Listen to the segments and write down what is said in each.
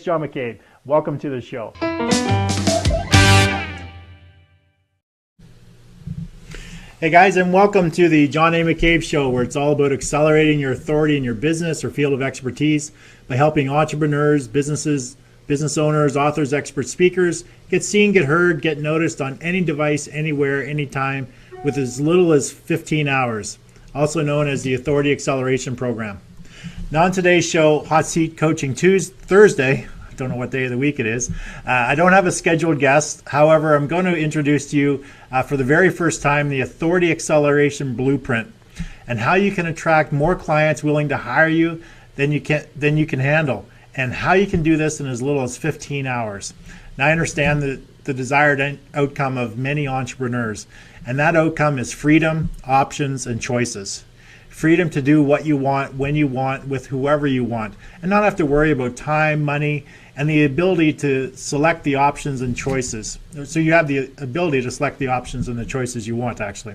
John McCabe. Welcome to the show. Hey guys, and welcome to the John A. McCabe Show, where it's all about accelerating your authority in your business or field of expertise by helping entrepreneurs, business owners, authors, expert speakers get seen, get heard, get noticed on any device, anywhere, anytime, with as little as 15 hours, also known as the Authority Acceleration Program. Now on today's show, Hot Seat Coaching Thursday, I don't know what day of the week it is. I don't have a scheduled guest. However, I'm going to introduce to you for the very first time the Authority Acceleration Blueprint and how you can attract more clients willing to hire you than you can handle, and how you can do this in as little as 15 hours. Now, I understand the desired outcome of many entrepreneurs, and that outcome is freedom, options, and choices. Freedom to do what you want, when you want, with whoever you want, and not have to worry about time, money, and the ability to select the options and choices. So you have the ability to select the options and the choices you want, actually.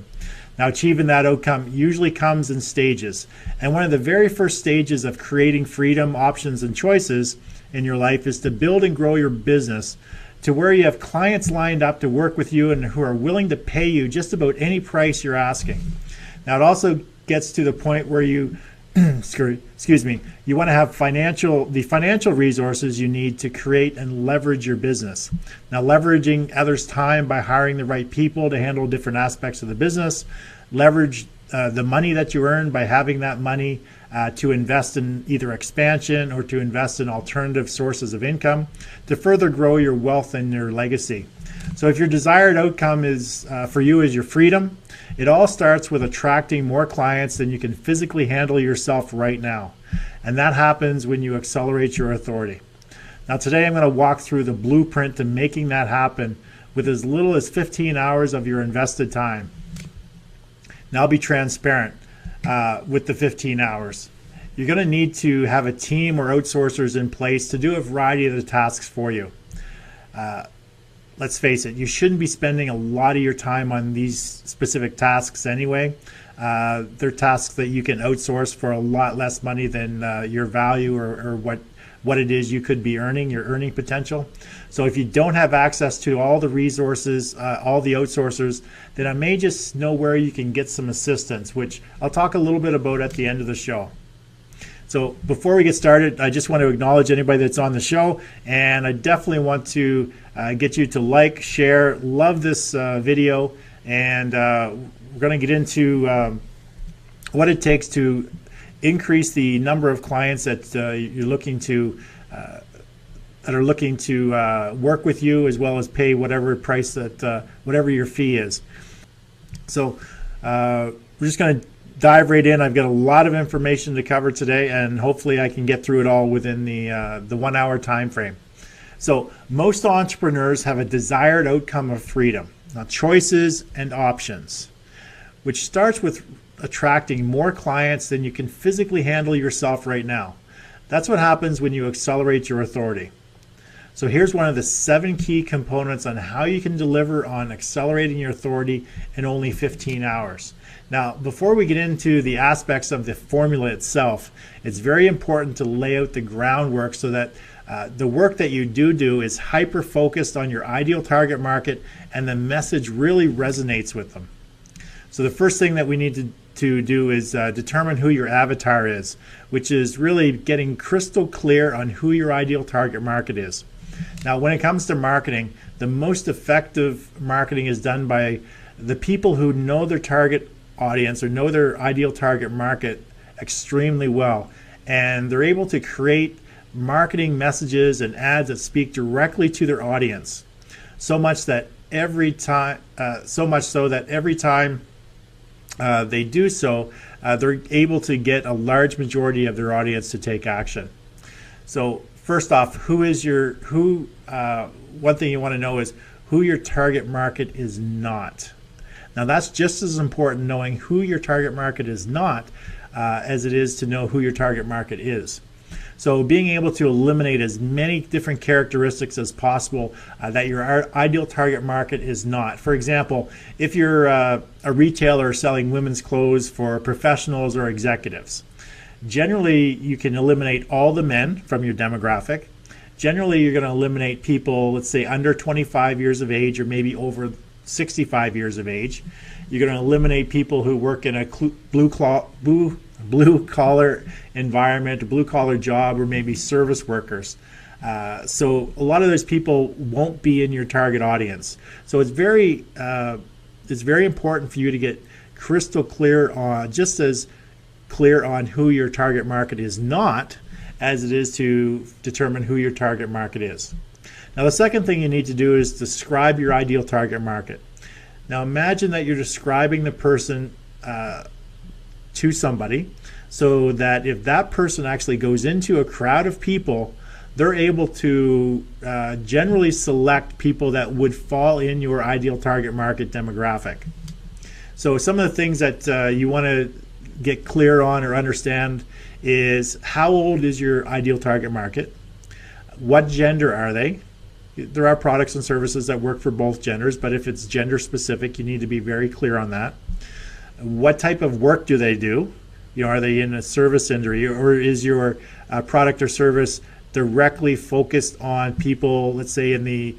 Now, achieving that outcome usually comes in stages. And one of the very first stages of creating freedom, options, and choices in your life is to build and grow your business to where you have clients lined up to work with you and who are willing to pay you just about any price you're asking. Now, it also gets to the point where you you want to have the financial resources you need to create and leverage your business. Now, leveraging others' time by hiring the right people to handle different aspects of the business, leverage the money that you earn by having that money to invest in either expansion or to invest in alternative sources of income to further grow your wealth and your legacy. So if your desired outcome is for you is your freedom, it all starts with attracting more clients than you can physically handle yourself right now. And that happens when you accelerate your authority. Now today I'm going to walk through the blueprint to making that happen with as little as 15 hours of your invested time. Now I'll be transparent with the 15 hours. You're going to need to have a team or outsourcers in place to do a variety of the tasks for you. Let's face it, you shouldn't be spending a lot of your time on these specific tasks anyway. They're tasks that you can outsource for a lot less money than your value or what it is you could be earning, your earning potential. So if you don't have access to all the resources, all the outsourcers, then I may just know where you can get some assistance, which I'll talk a little bit about at the end of the show. So before we get started, I just want to acknowledge anybody that's on the show, and I definitely want to get you to like, share, love this video, and we're going to get into what it takes to increase the number of clients that you're looking to that are looking to work with you, as well as pay whatever price that whatever your fee is. So we're just going to dive right in. I've got a lot of information to cover today, and hopefully I can get through it all within the 1 hour time frame. So most entrepreneurs have a desired outcome of freedom, now choices and options, which starts with attracting more clients than you can physically handle yourself right now. That's what happens when you accelerate your authority. So here's one of the 7 key components on how you can deliver on accelerating your authority in only 15 hours. Now, before we get into the aspects of the formula itself, it's very important to lay out the groundwork so that the work that you do is hyper-focused on your ideal target market and the message really resonates with them. So the first thing that we need to do is determine who your avatar is, which is really getting crystal clear on who your ideal target market is. Now, when it comes to marketing, the most effective marketing is done by the people who know their target audience or know their ideal target market extremely well, and they're able to create marketing messages and ads that speak directly to their audience, so much so that every time they do so, they're able to get a large majority of their audience to take action. So first off, one thing you want to know is who your target market is not. Now that's just as important, knowing who your target market is not, as it is to know who your target market is. So being able to eliminate as many different characteristics as possible that your ideal target market is not. For example, if you're a retailer selling women's clothes for professionals or executives, generally you can eliminate all the men from your demographic, generally you're going to eliminate people, let's say under 25 years of age or maybe over 65 years of age. You're going to eliminate people who work in a blue collar environment, a blue collar job, or maybe service workers. So a lot of those people won't be in your target audience. So it's very important for you to get crystal clear on, just as clear on who your target market is not, as it is to determine who your target market is. Now, the second thing you need to do is describe your ideal target market. Now, imagine that you're describing the person to somebody, so that if that person actually goes into a crowd of people, they're able to generally select people that would fall in your ideal target market demographic. So some of the things that you want to get clear on or understand is, how old is your ideal target market? What gender are they? There are products and services that work for both genders, but if it's gender specific, you need to be very clear on that. What type of work do they do? Are they in a service industry, or is your product or service directly focused on people, let's say in the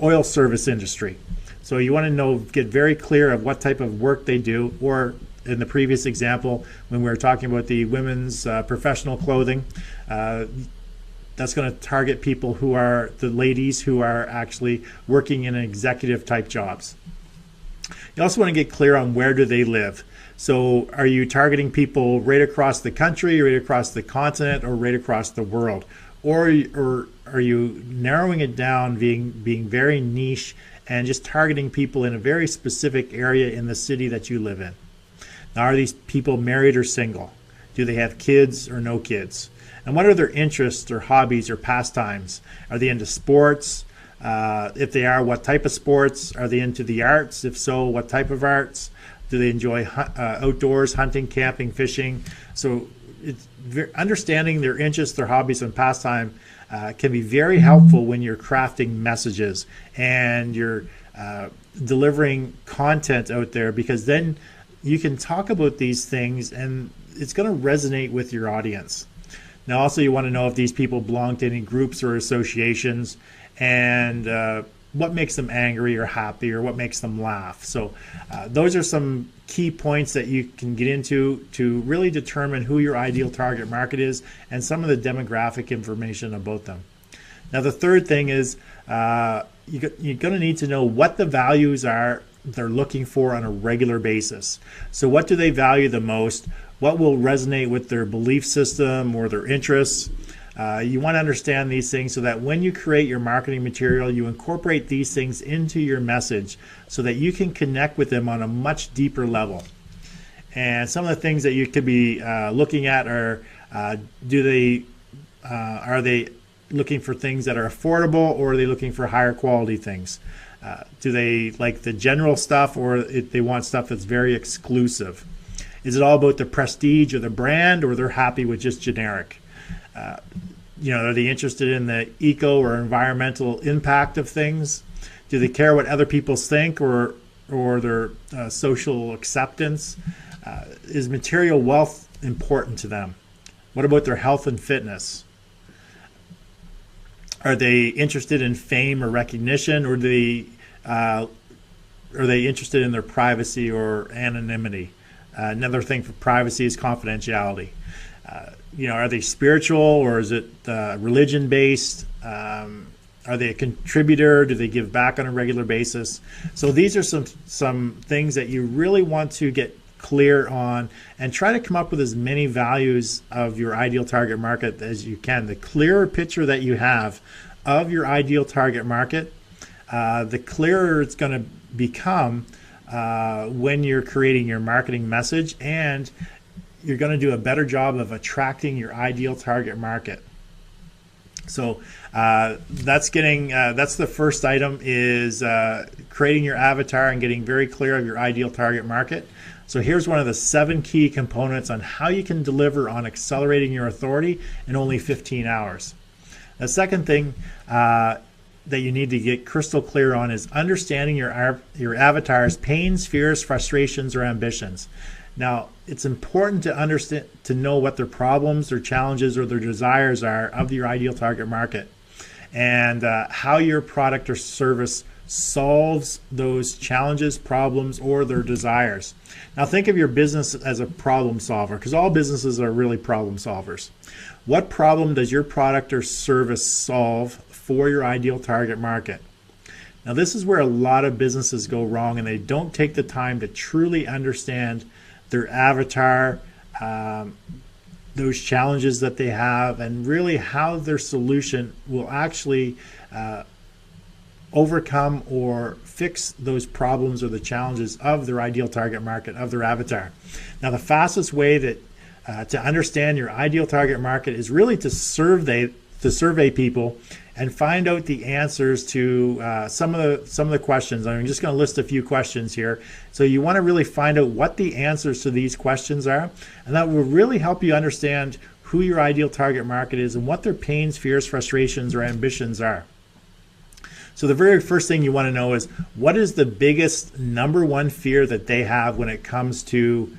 oil service industry? So you want to get very clear of what type of work they do. Or in the previous example, when we were talking about the women's professional clothing, that's going to target people who are the ladies who are actually working in executive type jobs. You also want to get clear on where do they live. So are you targeting people right across the country, right across the continent, or right across the world? Or are you narrowing it down, being very niche and just targeting people in a very specific area in the city that you live in? Now, are these people married or single? Do they have kids or no kids? And what are their interests or hobbies or pastimes? Are they into sports? If they are, what type of sports? Are they into the arts? If so, what type of arts? Do they enjoy outdoors, hunting, camping, fishing? So understanding their interests, their hobbies, and pastime can be very helpful when you're crafting messages and you're delivering content out there, because then you can talk about these things and it's going to resonate with your audience. Now, also, you want to know if these people belong to any groups or associations, and what makes them angry or happy, or what makes them laugh. So those are some key points that you can get into to really determine who your ideal target market is and some of the demographic information about them. Now, the third thing is you're going to need to know what the values are they're looking for on a regular basis. So what do they value the most? What will resonate with their belief system or their interests? You want to understand these things so that when you create your marketing material, you incorporate these things into your message so that you can connect with them on a much deeper level. And some of the things that you could be looking at are, are they looking for things that are affordable, or are they looking for higher quality things? Do they like the general stuff, or if they want stuff that's very exclusive? Is it all about the prestige or the brand, or they're happy with just generic? Are they interested in the eco or environmental impact of things? Do they care what other people think, or their social acceptance? Is material wealth important to them? What about their health and fitness? Are they interested in fame or recognition, or are they interested in their privacy or anonymity? Another thing for privacy is confidentiality. Are they spiritual, or is it religion based? Are they a contributor? Do they give back on a regular basis? So these are some things that you really want to get clear on, and try to come up with as many values of your ideal target market as you can. The clearer picture that you have of your ideal target market, the clearer it's going to become when you're creating your marketing message, and you're going to do a better job of attracting your ideal target market. So that's the first item, is creating your avatar and getting very clear of your ideal target market. So here's one of the 7 key components on how you can deliver on accelerating your authority in only 15 hours. The second thing that you need to get crystal clear on is understanding your avatar's pains, fears, frustrations, or ambitions. Now, it's important to understand, to know what their problems, their challenges, or their desires are of your ideal target market, and how your product or service solves those challenges, problems, or their desires. Now, think of your business as a problem solver, because all businesses are really problem solvers. What problem does your product or service solve for your ideal target market? Now, this is where a lot of businesses go wrong, and they don't take the time to truly understand their avatar, those challenges that they have, and really how their solution will actually overcome or fix those problems or the challenges of their ideal target market, of their avatar. Now, the fastest way that to understand your ideal target market is really to survey people and find out the answers to some of the questions. I'm just going to list a few questions here. So you want to really find out what the answers to these questions are, and that will really help you understand who your ideal target market is and what their pains, fears, frustrations, or ambitions are. So the very first thing you want to know is, what is the biggest number one fear that they have when it comes to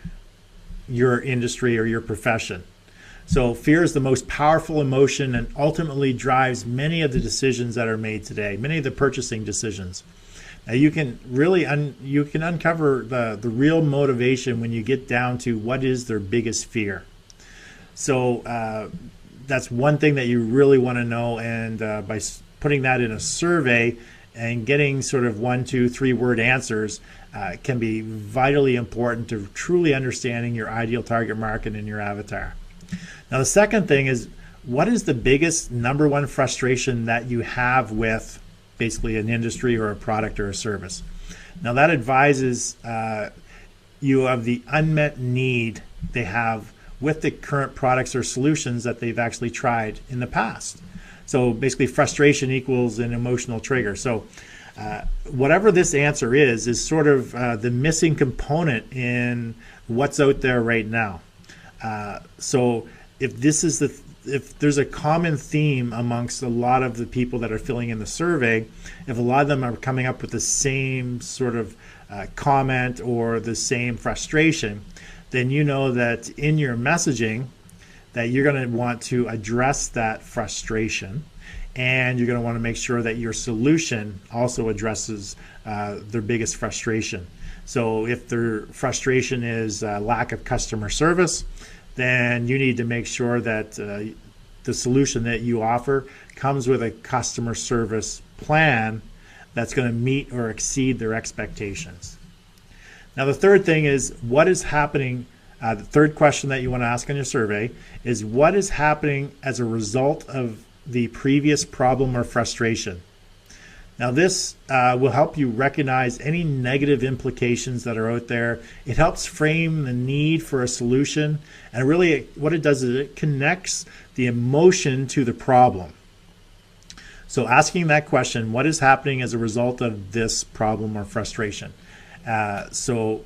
your industry or your profession? So fear is the most powerful emotion and ultimately drives many of the decisions that are made today, many of the purchasing decisions. Now, you can really uncover the real motivation when you get down to what is their biggest fear. So that's one thing that you really want to know, and by putting that in a survey and getting sort of 1, 2, 3 word answers can be vitally important to truly understanding your ideal target market and your avatar. Now, the second thing is, what is the biggest number one frustration that you have with basically an industry or a product or a service? Now, that advises you of the unmet need they have with the current products or solutions that they've actually tried in the past. So basically, frustration equals an emotional trigger. So whatever this answer is sort of the missing component in what's out there right now. So if there's a common theme amongst a lot of the people that are filling in the survey, if a lot of them are coming up with the same sort of comment or the same frustration, then you know that in your messaging that you're going to want to address that frustration, and you're going to want to make sure that your solution also addresses their biggest frustration. So if their frustration is lack of customer service, then you need to make sure that the solution that you offer comes with a customer service plan that's going to meet or exceed their expectations. Now, the third thing is, what is happening? The third question that you want to ask on your survey is, what is happening as a result of the previous problem or frustration? Now, this will help you recognize any negative implications that are out there. It helps frame the need for a solution, and really what it does is it connects the emotion to the problem. So asking that question, what is happening as a result of this problem or frustration? So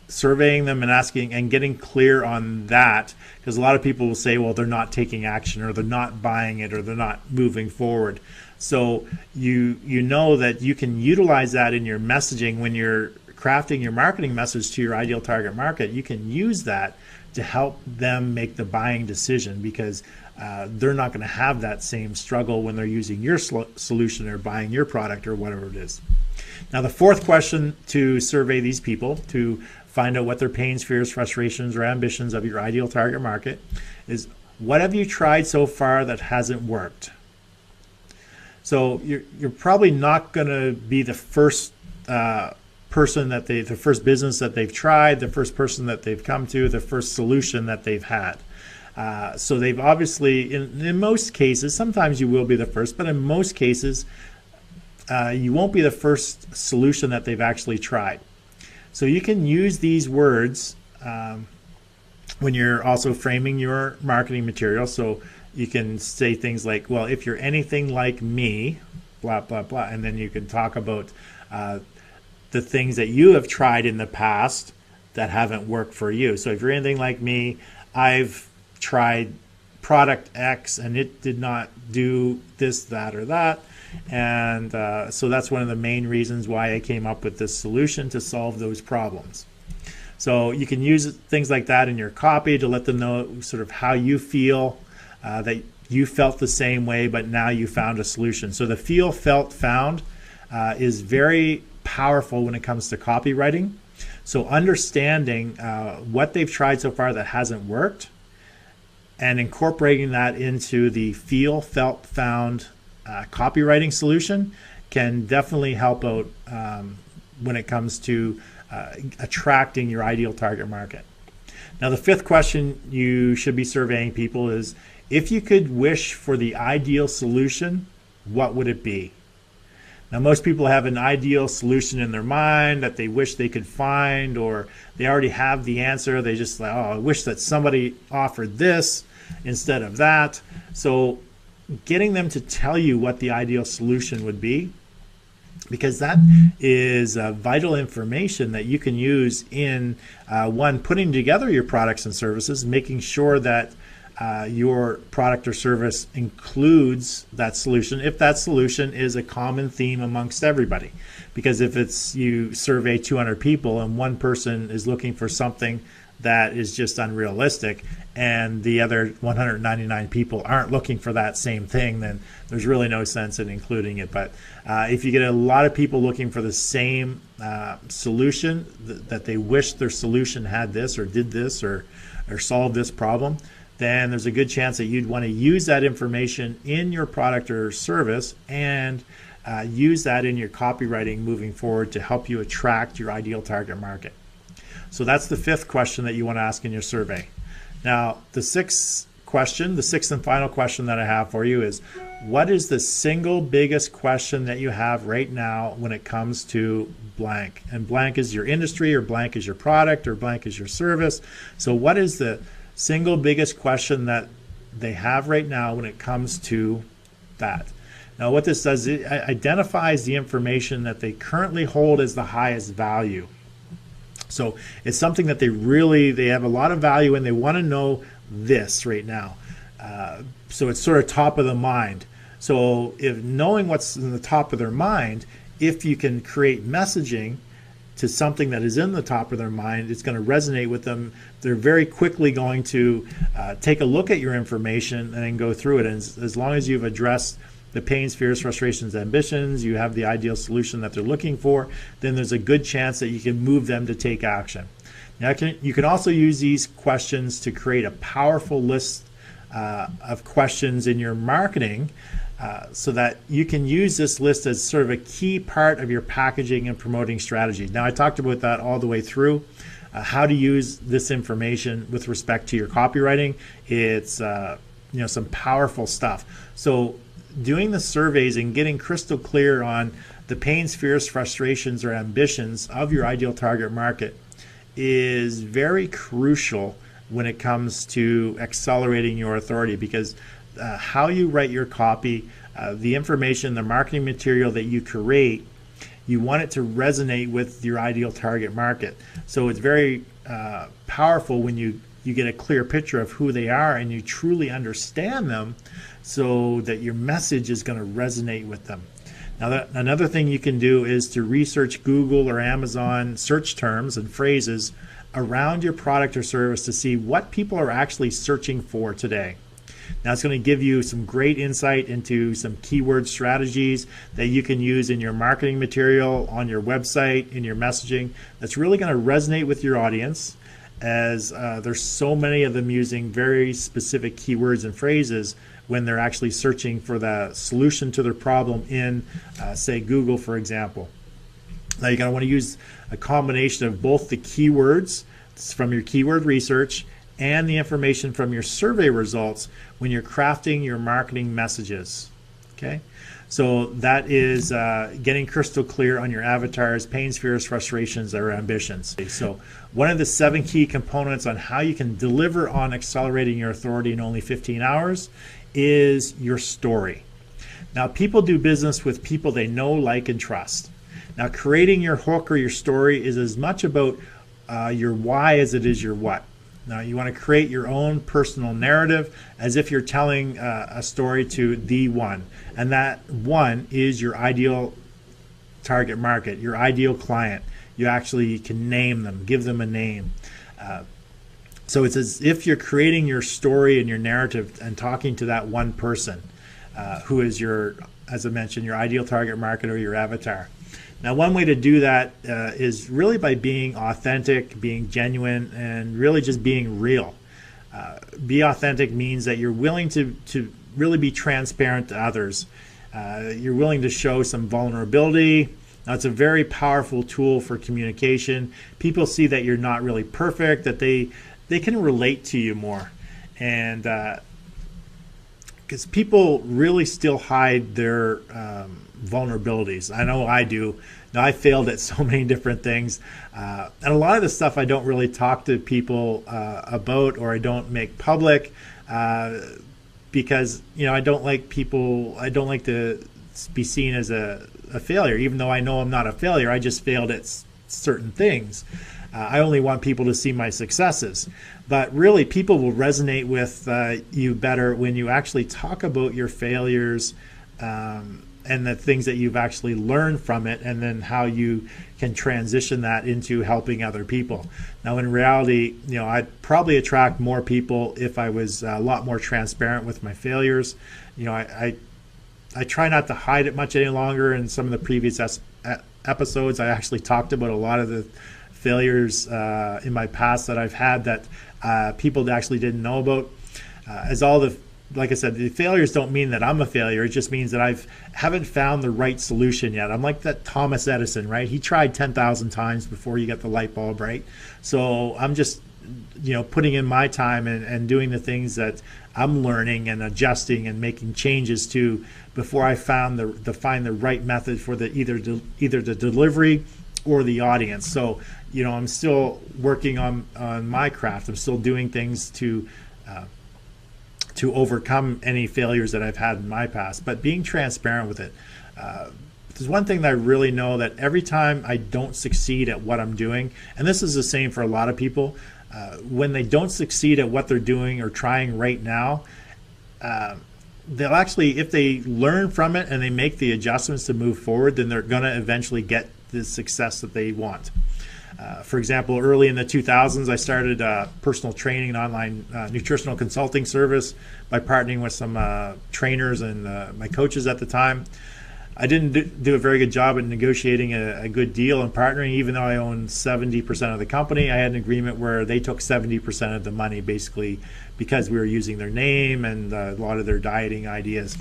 surveying them and asking and getting clear on that, because a lot of people will say, well, they're not taking action, or they're not buying it, or they're not moving forward. So you know that you can utilize that in your messaging when you're crafting your marketing message to your ideal target market. You can use that to help them make the buying decision, because they're not going to have that same struggle when they're using your solution or buying your product or whatever it is. Now, the fourth question to survey these people to find out what their pains, fears, frustrations, or ambitions of your ideal target market is, what have you tried so far that hasn't worked? So you're probably not going to be the first person that the first business that they've tried, the first person that they've come to, the first solution that they've had. So they've obviously, in most cases, sometimes you will be the first, but in most cases, you won't be the first solution that they've actually tried. So you can use these words when you're also framing your marketing material. So you can say things like, well, if you're anything like me, blah, blah, blah. And then you can talk about the things that you have tried in the past that haven't worked for you. So if you're anything like me, I've tried product X and it did not do this, that, or that. And so that's one of the main reasons why I came up with this solution to solve those problems. So you can use things like that in your copy to let them know sort of how you feel, that you felt the same way, but now you found a solution. So the feel, felt, found is very powerful when it comes to copywriting. So understanding what they've tried so far that hasn't worked and incorporating that into the feel, felt, found copywriting solution can definitely help out when it comes to attracting your ideal target market. Now, the fifth question you should be surveying people is, if you could wish for the ideal solution, what would it be? Now, most people have an ideal solution in their mind that they wish they could find, or they already have the answer. They just like, oh, I wish that somebody offered this instead of that. So getting them to tell you what the ideal solution would be, because that is vital information that you can use in one, putting together your products and services, making sure that your product or service includes that solution, if that solution is a common theme amongst everybody. Because if it's, you survey 200 people and one person is looking for something that is just unrealistic and the other 199 people aren't looking for that same thing, then there's really no sense in including it. But if you get a lot of people looking for the same solution, that they wish their solution had this or did this or solved this problem, then there's a good chance that you'd want to use that information in your product or service and use that in your copywriting moving forward to help you attract your ideal target market. So that's the fifth question that you want to ask in your survey. Now, the sixth and final question that I have for you is, what is the single biggest question that you have right now when it comes to blank? And blank is your industry, or blank is your product, or blank is your service. So what is the single biggest question that they have right now when it comes to that? Now, what this does, it identifies the information that they currently hold as the highest value. So it's something that they have a lot of value in. They want to know this right now. So it's sort of top of the mind. So if knowing what's in the top of their mind, if you can create messaging to something that is in the top of their mind, it's going to resonate with them. They're very quickly going to take a look at your information and then go through it. And as long as you've addressed the pains, fears, frustrations, ambitions, you have the ideal solution that they're looking for, then there's a good chance that you can move them to take action. Now, you can also use these questions to create a powerful list of questions in your marketing so that you can use this list as sort of a key part of your packaging and promoting strategy. Now, I talked about that all the way through, how to use this information with respect to your copywriting. It's some powerful stuff. So doing the surveys and getting crystal clear on the pains, fears, frustrations, or ambitions of your ideal target market is very crucial when it comes to accelerating your authority, because how you write your copy, the information, the marketing material that you create, you want it to resonate with your ideal target market. So it's very powerful when you get a clear picture of who they are and you truly understand them, so that your message is going to resonate with them. Now, another thing you can do is to research Google or Amazon search terms and phrases around your product or service to see what people are actually searching for today. Now, it's going to give you some great insight into some keyword strategies that you can use in your marketing material, on your website, in your messaging. That's really going to resonate with your audience, as there's so many of them using very specific keywords and phrases when they're actually searching for the solution to their problem in, say, Google, for example. Now, you're going to want to use a combination of both the keywords from your keyword research and the information from your survey results when you're crafting your marketing messages. Okay, so that is getting crystal clear on your avatar's pains, fears, frustrations, or ambitions. So one of the 7 key components on how you can deliver on accelerating your authority in only 15 hours is your story. Now, people do business with people they know, like, and trust. Now, creating your hook or your story is as much about your why as it is your what. Now, you want to create your own personal narrative as if you're telling a story to the one. And that one is your ideal target market, your ideal client, you actually can name them, give them a name. So it's as if you're creating your story and your narrative and talking to that one person who is your, as I mentioned, your ideal target market or your avatar. Now, one way to do that is really by being authentic, being genuine, and really just being real. Be authentic means that you're willing to really be transparent to others. You're willing to show some vulnerability. Now, it's a very powerful tool for communication. People see that you're not really perfect, that they can relate to you more. And because people really still hide their vulnerabilities. I know I do. Now, I failed at so many different things. And a lot of the stuff I don't really talk to people about, or I don't make public because, I don't like to be seen as a failure, even though I know I'm not a failure. I just failed at certain things. I only want people to see my successes. But really, people will resonate with you better when you actually talk about your failures and the things that you've actually learned from it, and then how you can transition that into helping other people. Now, in reality, I'd probably attract more people if I was a lot more transparent with my failures. I try not to hide it much any longer. In some of the previous episodes, I actually talked about a lot of the failures in my past that I've had that people actually didn't know about. Like I said, the failures don't mean that I'm a failure. It just means that I haven't found the right solution yet. I'm like that Thomas Edison, right? He tried 10,000 times before he got the light bulb, right? So I'm just, putting in my time and doing the things that I'm learning and adjusting and making changes to before I find the right method for either the delivery or the audience. So, I'm still working on my craft. I'm still doing things to overcome any failures that I've had in my past, but being transparent with it. There's one thing that I really know, that every time I don't succeed at what I'm doing, and this is the same for a lot of people, when they don't succeed at what they're doing or trying right now, they'll actually, if they learn from it and they make the adjustments to move forward, then they're going to eventually get the success that they want. For example, early in the 2000s, I started personal training and online nutritional consulting service by partnering with some trainers and my coaches at the time. I didn't do a very good job at negotiating a good deal and partnering, even though I owned 70% of the company. I had an agreement where they took 70% of the money, basically because we were using their name and a lot of their dieting ideas.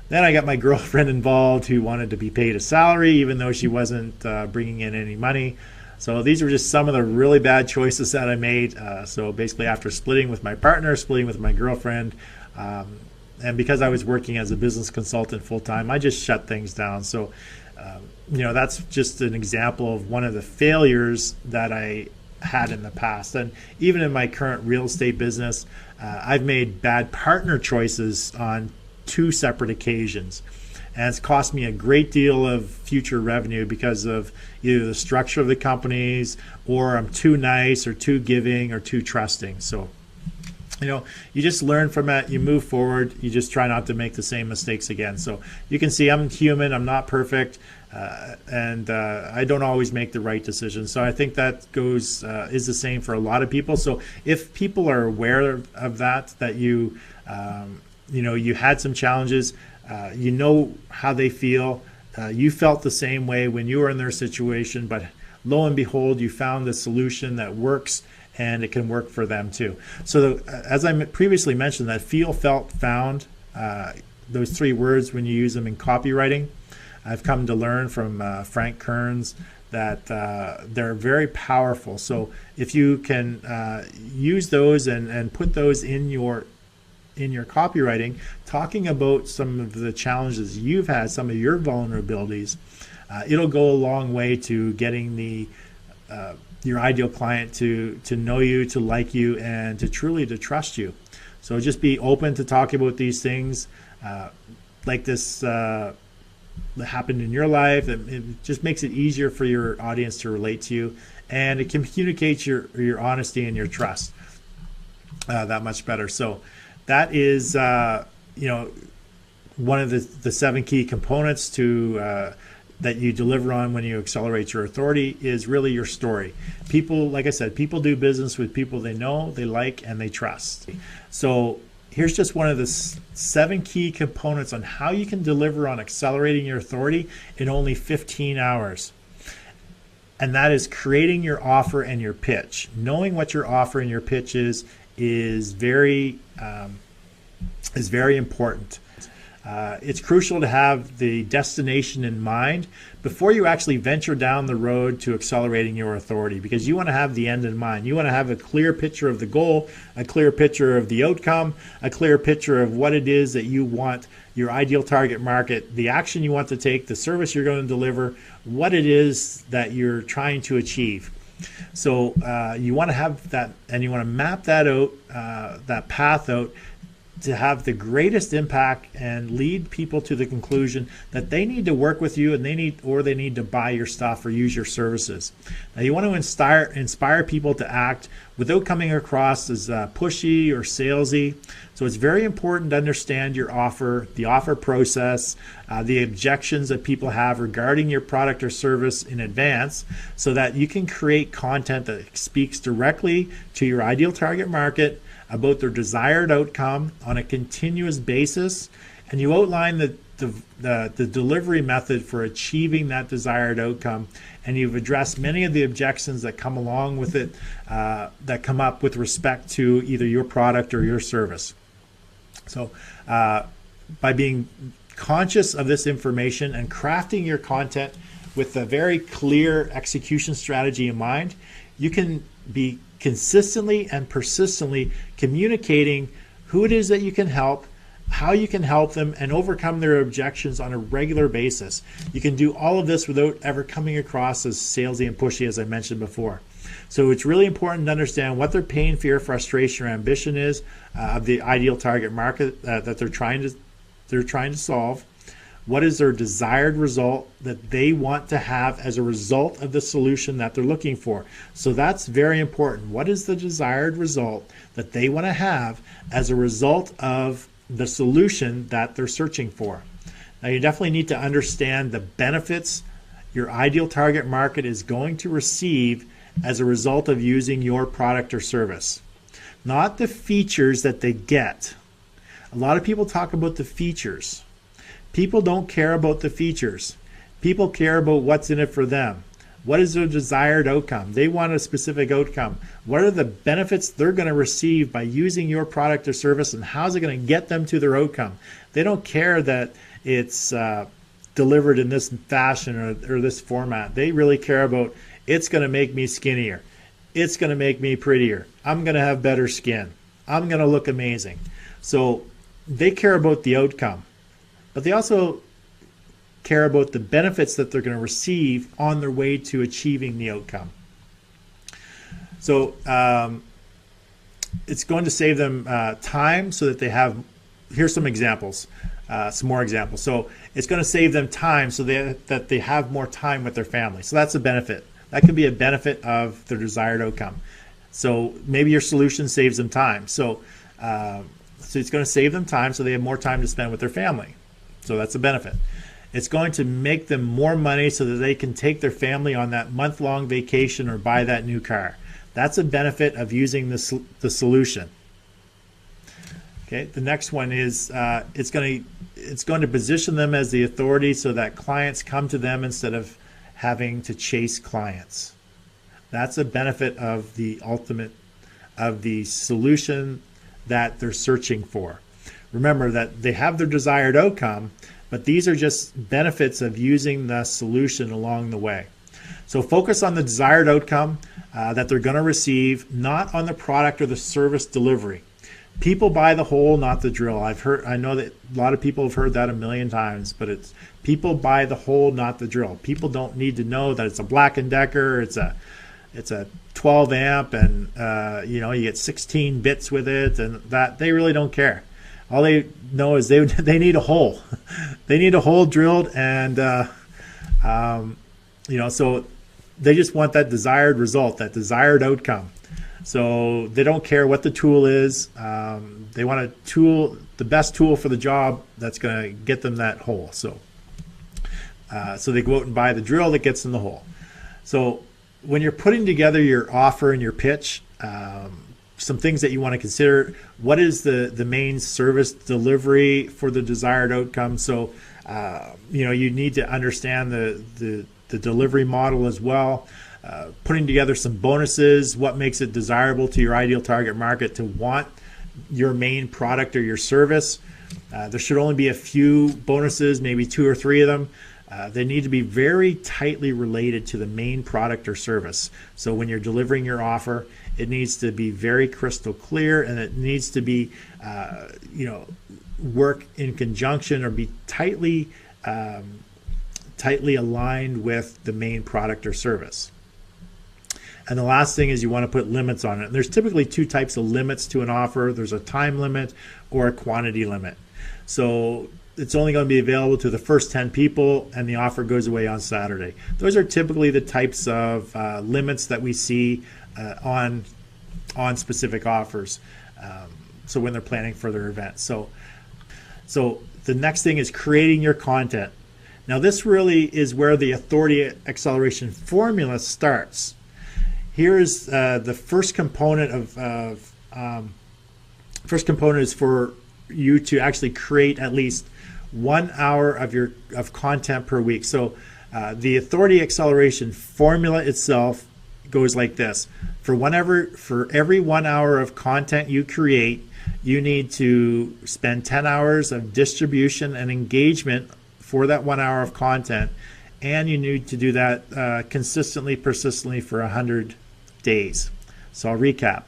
Then I got my girlfriend involved, who wanted to be paid a salary, even though she wasn't bringing in any money. So these were just some of the really bad choices that I made. So basically, after splitting with my partner, splitting with my girlfriend, and because I was working as a business consultant full-time, I just shut things down. So, that's just an example of one of the failures that I had in the past. And even in my current real estate business, I've made bad partner choices on 2 separate occasions. And it's cost me a great deal of future revenue because of either the structure of the companies, or I'm too nice or too giving or too trusting. So, you just learn from it, you move forward, you just try not to make the same mistakes again. So you can see I'm human, I'm not perfect, and I don't always make the right decisions. So I think that is the same for a lot of people. So if people are aware of that you had some challenges, how they feel. You felt the same way when you were in their situation, but lo and behold, you found the solution that works, and it can work for them too. So as I previously mentioned, that feel, felt, found, those 3 words, when you use them in copywriting, I've come to learn from Frank Kearns that they're very powerful. So if you can use those and put those in your copywriting, talking about some of the challenges you've had, some of your vulnerabilities, it'll go a long way to getting your ideal client to know you, to like you, and to truly to trust you. So just be open to talking about these things like this that happened in your life. It just makes it easier for your audience to relate to you, and it communicates your honesty and your trust that much better. So that is one of the 7 key components to that you deliver on when you accelerate your authority is really your story. People, like I said, people do business with people they know, they like, and they trust. So here's just one of the 7 key components on how you can deliver on accelerating your authority in only 15 hours. And that is creating your offer and your pitch. Knowing what your offer and your pitch is very important. It's crucial to have the destination in mind before you actually venture down the road to accelerating your authority, because you want to have the end in mind. You want to have a clear picture of the goal, a clear picture of the outcome, a clear picture of what it is that you want your ideal target market, the action you want to take, the service you're going to deliver, what it is that you're trying to achieve. So you want to have that, and you want to map that out, that path out, to have the greatest impact and lead people to the conclusion that they need to work with you, and they need to buy your stuff or use your services. Now you want to inspire people to act without coming across as pushy or salesy. So it's very important to understand your offer, the offer process, the objections that people have regarding your product or service in advance, so that you can create content that speaks directly to your ideal target market about their desired outcome on a continuous basis, and you outline the delivery method for achieving that desired outcome, and you've addressed many of the objections that come along with it, that come up with respect to either your product or your service. So by being conscious of this information and crafting your content with a very clear execution strategy in mind, you can be consistently and persistently communicating who it is that you can help, how you can help them, and overcome their objections on a regular basis. You can do all of this without ever coming across as salesy and pushy, as I mentioned before. So it's really important to understand what their pain, fear, frustration, or ambition is of the ideal target market that they're trying to solve. What is their desired result that they want to have as a result of the solution that they're looking for? So that's very important. What is the desired result that they want to have as a result of the solution that they're searching for? Now you definitely need to understand the benefits your ideal target market is going to receive as a result of using your product or service, not the features that they get. A lot of people talk about the features. People don't care about the features. People care about what's in it for them. What is their desired outcome? They want a specific outcome. What are the benefits they're going to receive by using your product or service, and how's it going to get them to their outcome? They don't care that it's delivered in this fashion or this format. They really care about, it's going to make me skinnier. It's going to make me prettier. I'm going to have better skin. I'm going to look amazing. So they care about the outcome, but they also care about the benefits that they're going to receive on their way to achieving the outcome. So it's going to save them time, so that they have, here's some examples, some more examples. So it's going to save them time so that they have more time with their family. So that's a benefit. That could be a benefit of their desired outcome. So maybe your solution saves them time. So it's going to save them time so they have more time to spend with their family. So that's a benefit. It's going to make them more money so that they can take their family on that month-long vacation or buy that new car. That's a benefit of using the solution. Okay, the next one is it's going to position them as the authority so that clients come to them instead of having to chase clients. That's a benefit of the solution that they're searching for. Remember that they have their desired outcome, but these are just benefits of using the solution along the way. So focus on the desired outcome that they're going to receive, not on the product or the service delivery. People buy the hole, not the drill. I know that a lot of people have heard that a million times, but it's people buy the hole, not the drill. People don't need to know that it's a Black & Decker, it's a 12 amp, and you get 16 bits with it, and that they really don't care. All they know is they need a hole. They need a hole drilled, and so they just want that desired result, that desired outcome. So they don't care what the tool is. They want the best tool for the job that's going to get them that hole. So So they go out and buy the drill that gets in the hole. So when you're putting together your offer and your pitch, some things that you want to consider: what is the main service delivery for the desired outcome? So you need to understand the delivery model as well. Putting together some bonuses: what makes it desirable to your ideal target market to want your main product or your service. There should only be a few bonuses, maybe 2 or 3 of them. They need to be very tightly related to the main product or service. So when you're delivering your offer, it needs to be very crystal clear, and it needs to be, work in conjunction or be tightly aligned with the main product or service. And the last thing is you want to put limits on it. And there's typically 2 types of limits to an offer. There's a time limit or a quantity limit. So it's only going to be available to the first 10 people, and the offer goes away on Saturday. Those are typically the types of limits that we see on specific offers. So when they're planning for their events. So the next thing is creating your content. Now this really is where the authority acceleration formula starts. Here is the first component first component is for you to actually create at least 1 hour of content per week. So the authority acceleration formula itself goes like this: for every 1 hour of content you create, you need to spend 10 hours of distribution and engagement for that 1 hour of content, and you need to do that consistently, persistently for 100 days. So I'll recap.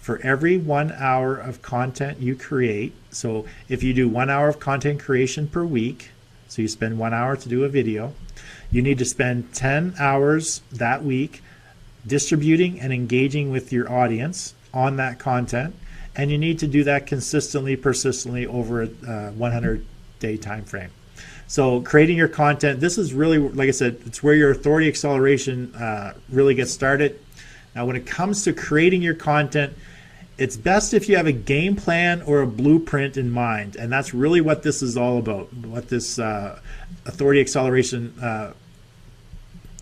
For every 1 hour of content you create, so if you do 1 hour of content creation per week, so you spend 1 hour to do a video, you need to spend 10 hours that week distributing and engaging with your audience on that content, and you need to do that consistently, persistently over a 100-day time frame. So creating your content, this is really, like I said, it's where your authority acceleration really gets started. Now when it comes to creating your content, it's best if you have a game plan or a blueprint in mind, and that's really what this is all about. What this authority acceleration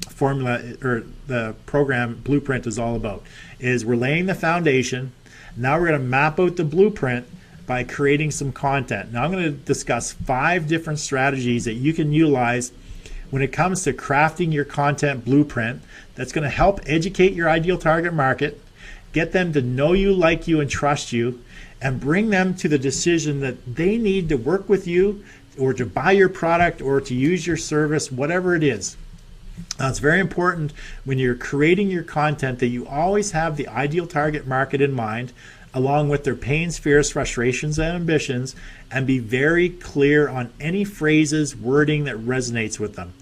formula or the program blueprint is all about is we're laying the foundation. Now we're going to map out the blueprint by creating some content. Now I'm going to discuss 5 different strategies that you can utilize when it comes to crafting your content blueprint that's going to help educate your ideal target market, get them to know you, like you, and trust you, and bring them to the decision that they need to work with you or to buy your product or to use your service, whatever it is. Now, it's very important when you're creating your content that you always have the ideal target market in mind, along with their pains, fears, frustrations, and ambitions, and be very clear on any phrases, wording that resonates with them.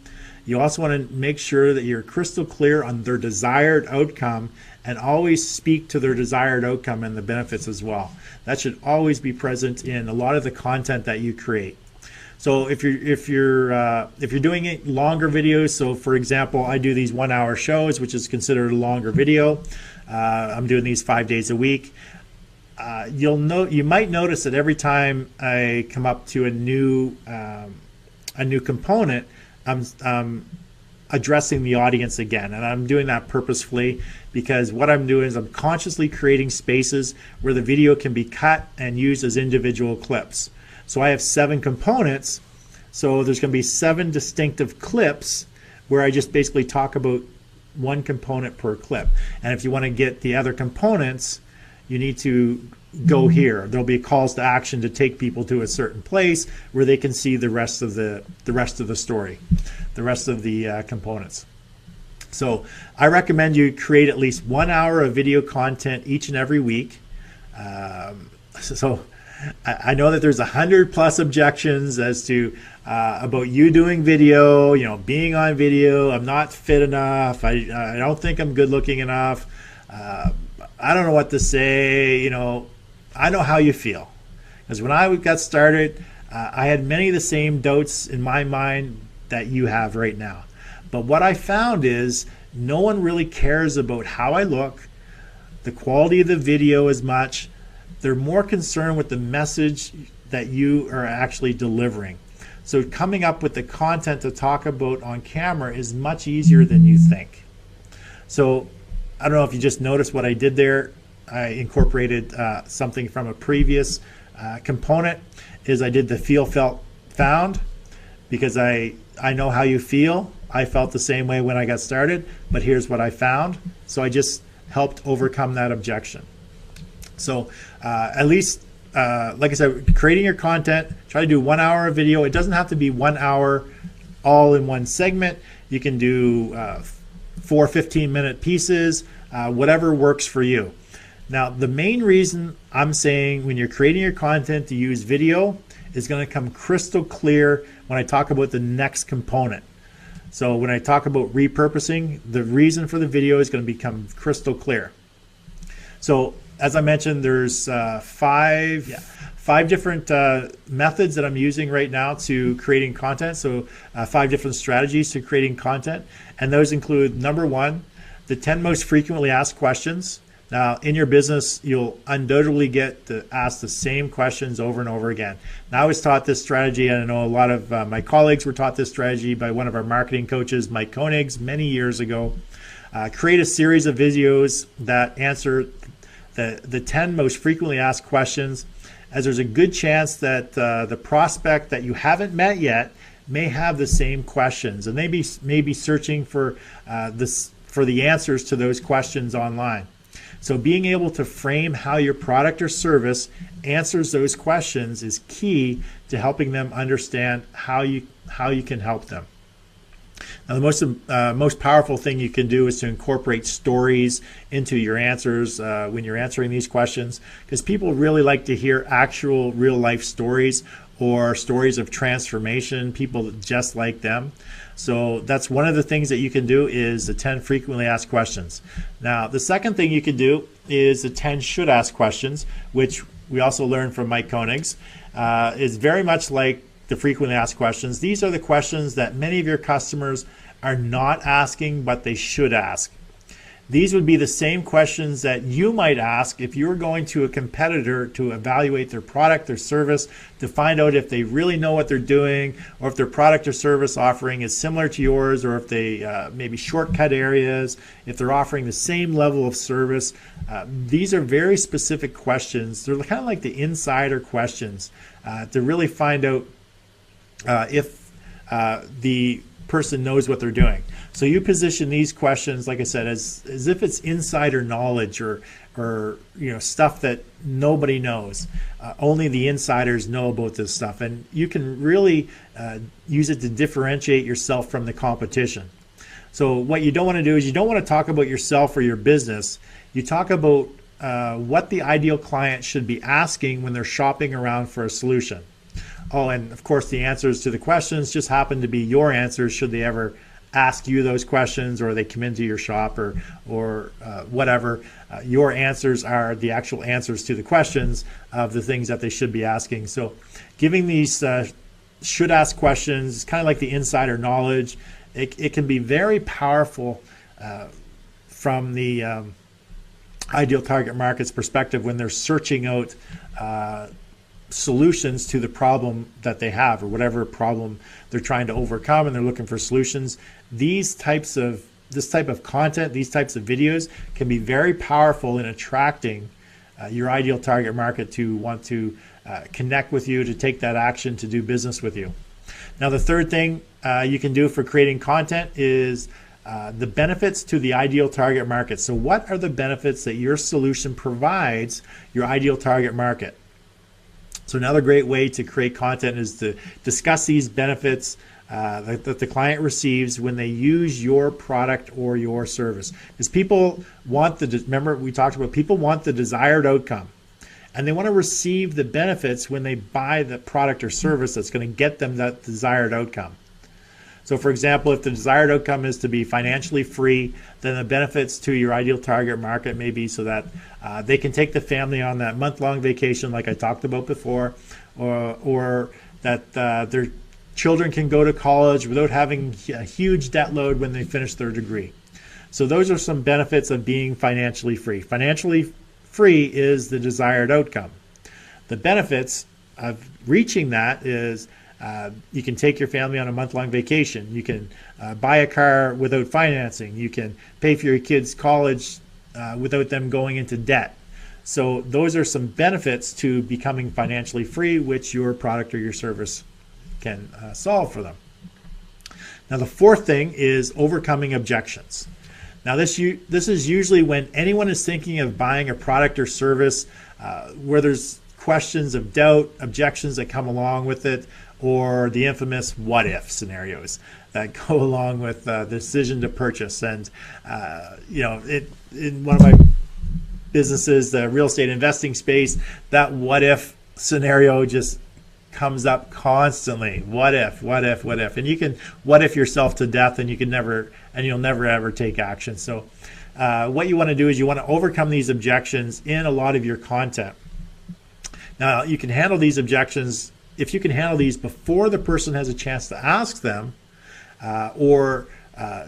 You also want to make sure that you're crystal clear on their desired outcome, and always speak to their desired outcome and the benefits as well. That should always be present in a lot of the content that you create. So if you're doing longer videos, so for example, I do these 1 hour shows, which is considered a longer video. I'm doing these 5 days a week. You might notice that every time I come up to a new component, I'm addressing the audience again, and I'm doing that purposefully because what I'm doing is I'm consciously creating spaces where the video can be cut and used as individual clips. So I have 7 components, so there's going to be 7 distinctive clips where I just basically talk about one component per clip. And if you want to get the other components, you need to go here. There'll be calls to action to take people to a certain place where they can see the rest of the story, the rest of the components. So I recommend you create at least 1 hour of video content each and every week. So I know that there's 100+ objections as to about you doing video, being on video. I'm not fit enough. I don't think I'm good looking enough. I don't know what to say. I know how you feel, because when I got started, I had many of the same doubts in my mind that you have right now. But what I found is no one really cares about how I look, the quality of the video as much. They're more concerned with the message that you are actually delivering. So coming up with the content to talk about on camera is much easier than you think. So I don't know if you just noticed what I did there. I incorporated something from a previous component. Is I did the feel, felt, found, because I know how you feel. I felt the same way when I got started, but here's what I found. So I just helped overcome that objection. So at least, like I said, creating your content, try to do 1 hour of video. It doesn't have to be 1 hour all in one segment. You can do 4 15-minute pieces, whatever works for you. Now, the main reason I'm saying when you're creating your content to use video is going to come crystal clear when I talk about the next component. So when I talk about repurposing, the reason for the video is going to become crystal clear. So as I mentioned, there's five different methods that I'm using right now to creating content. So 5 different strategies to creating content. And those include, number 1, the 10 most frequently asked questions. Now, in your business, you'll undoubtedly get to ask the same questions over and over again. Now, I was taught this strategy, and I know a lot of my colleagues were taught this strategy by one of our marketing coaches, Mike Koenigs, many years ago. Create a series of videos that answer the 10 most frequently asked questions, as there's a good chance that the prospect that you haven't met yet may have the same questions, and they may be searching for the answers to those questions online. So being able to frame how your product or service answers those questions is key to helping them understand how you can help them. Now, the most powerful thing you can do is to incorporate stories into your answers when you're answering these questions, because people really like to hear actual real life stories or stories of transformation, people just like them. So that's one of the things that you can do, is the 10 frequently asked questions. Now, the second thing you can do is the 10 should ask questions, which we also learned from Mike Koenigs. Is very much like the frequently asked questions. These are the questions that many of your customers are not asking, but they should ask. These would be the same questions that you might ask if you were going to a competitor to evaluate their product or service, to find out if they really know what they're doing, or if their product or service offering is similar to yours, or if they maybe shortcut areas, if they're offering the same level of service. These are very specific questions. They're kind of like the insider questions to really find out if the person knows what they're doing. So you position these questions, like I said, as if it's insider knowledge, or stuff that nobody knows. Only the insiders know about this stuff, and you can really use it to differentiate yourself from the competition. So what you don't want to do is you don't want to talk about yourself or your business. You talk about what the ideal client should be asking when they're shopping around for a solution. Oh, and of course the answers to the questions just happen to be your answers should they ever ask you those questions, or they come into your shop, or whatever. Your answers are the actual answers to the questions of the things that they should be asking. So giving these should ask questions is kind of like the insider knowledge. It can be very powerful from the ideal target market's perspective when they're searching out solutions to the problem that they have, or whatever problem they're trying to overcome, and they're looking for solutions. This type of content, these types of videos can be very powerful in attracting your ideal target market to want to connect with you, to take that action, to do business with you. Now, the third thing you can do for creating content is the benefits to the ideal target market. So what are the benefits that your solution provides your ideal target market? So another great way to create content is to discuss these benefits that the client receives when they use your product or your service. Because people want remember we talked about, people want the desired outcome, and they want to receive the benefits when they buy the product or service that's going to get them that desired outcome. So for example, if the desired outcome is to be financially free, then the benefits to your ideal target market may be so that they can take the family on that month-long vacation like I talked about before, or that their children can go to college without having a huge debt load when they finish their degree. So those are some benefits of being financially free. Financially free is the desired outcome. The benefits of reaching that is You can take your family on a month-long vacation. You can buy a car without financing. You can pay for your kids' college without them going into debt. So those are some benefits to becoming financially free, which your product or your service can solve for them. Now, the fourth thing is overcoming objections. Now, this is usually when anyone is thinking of buying a product or service where there's questions of doubt, objections that come along with it, or the infamous what if scenarios that go along with the decision to purchase. And in one of my businesses, the real estate investing space, that what if scenario just comes up constantly. What if? And you can what if yourself to death, and you'll never ever take action. So what you want to do is you want to overcome these objections in a lot of your content. Now, you can handle these objections if you can handle these before the person has a chance to ask them, or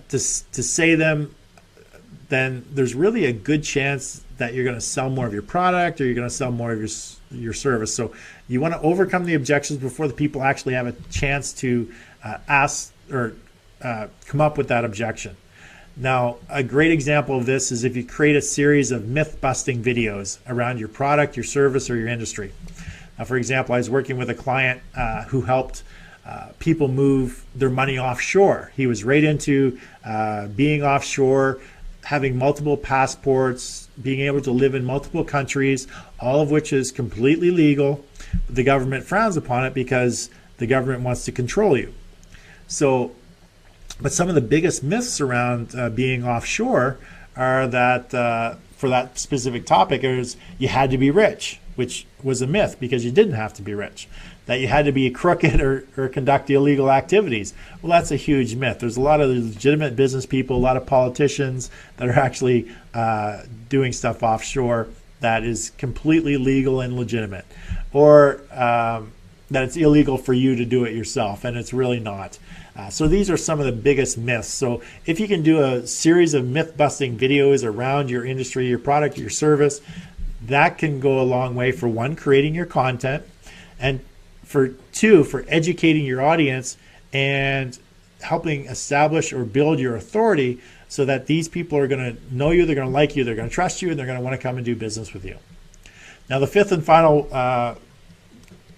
to say them, then there's really a good chance that you're going to sell more of your product, or you're going to sell more of your service. So you want to overcome the objections before the people actually have a chance to ask or come up with that objection. Now, a great example of this is if you create a series of myth-busting videos around your product, your service, or your industry. For example, I was working with a client who helped people move their money offshore. He was right into being offshore, having multiple passports, being able to live in multiple countries, all of which is completely legal. The government frowns upon it because the government wants to control you. So, but some of the biggest myths around being offshore are that for that specific topic, it was you had to be rich, which was a myth because you didn't have to be rich. That you had to be crooked or conduct illegal activities. Well, that's a huge myth. There's a lot of legitimate business people, a lot of politicians that are actually doing stuff offshore that is completely legal and legitimate, or that it's illegal for you to do it yourself, and it's really not. So these are some of the biggest myths. So if you can do a series of myth-busting videos around your industry, your product, your service, that can go a long way for one, creating your content, and for two, for educating your audience and helping establish or build your authority so that these people are going to know you, they're going to like you, they're going to trust you, and they're going to want to come and do business with you. Now, the fifth and final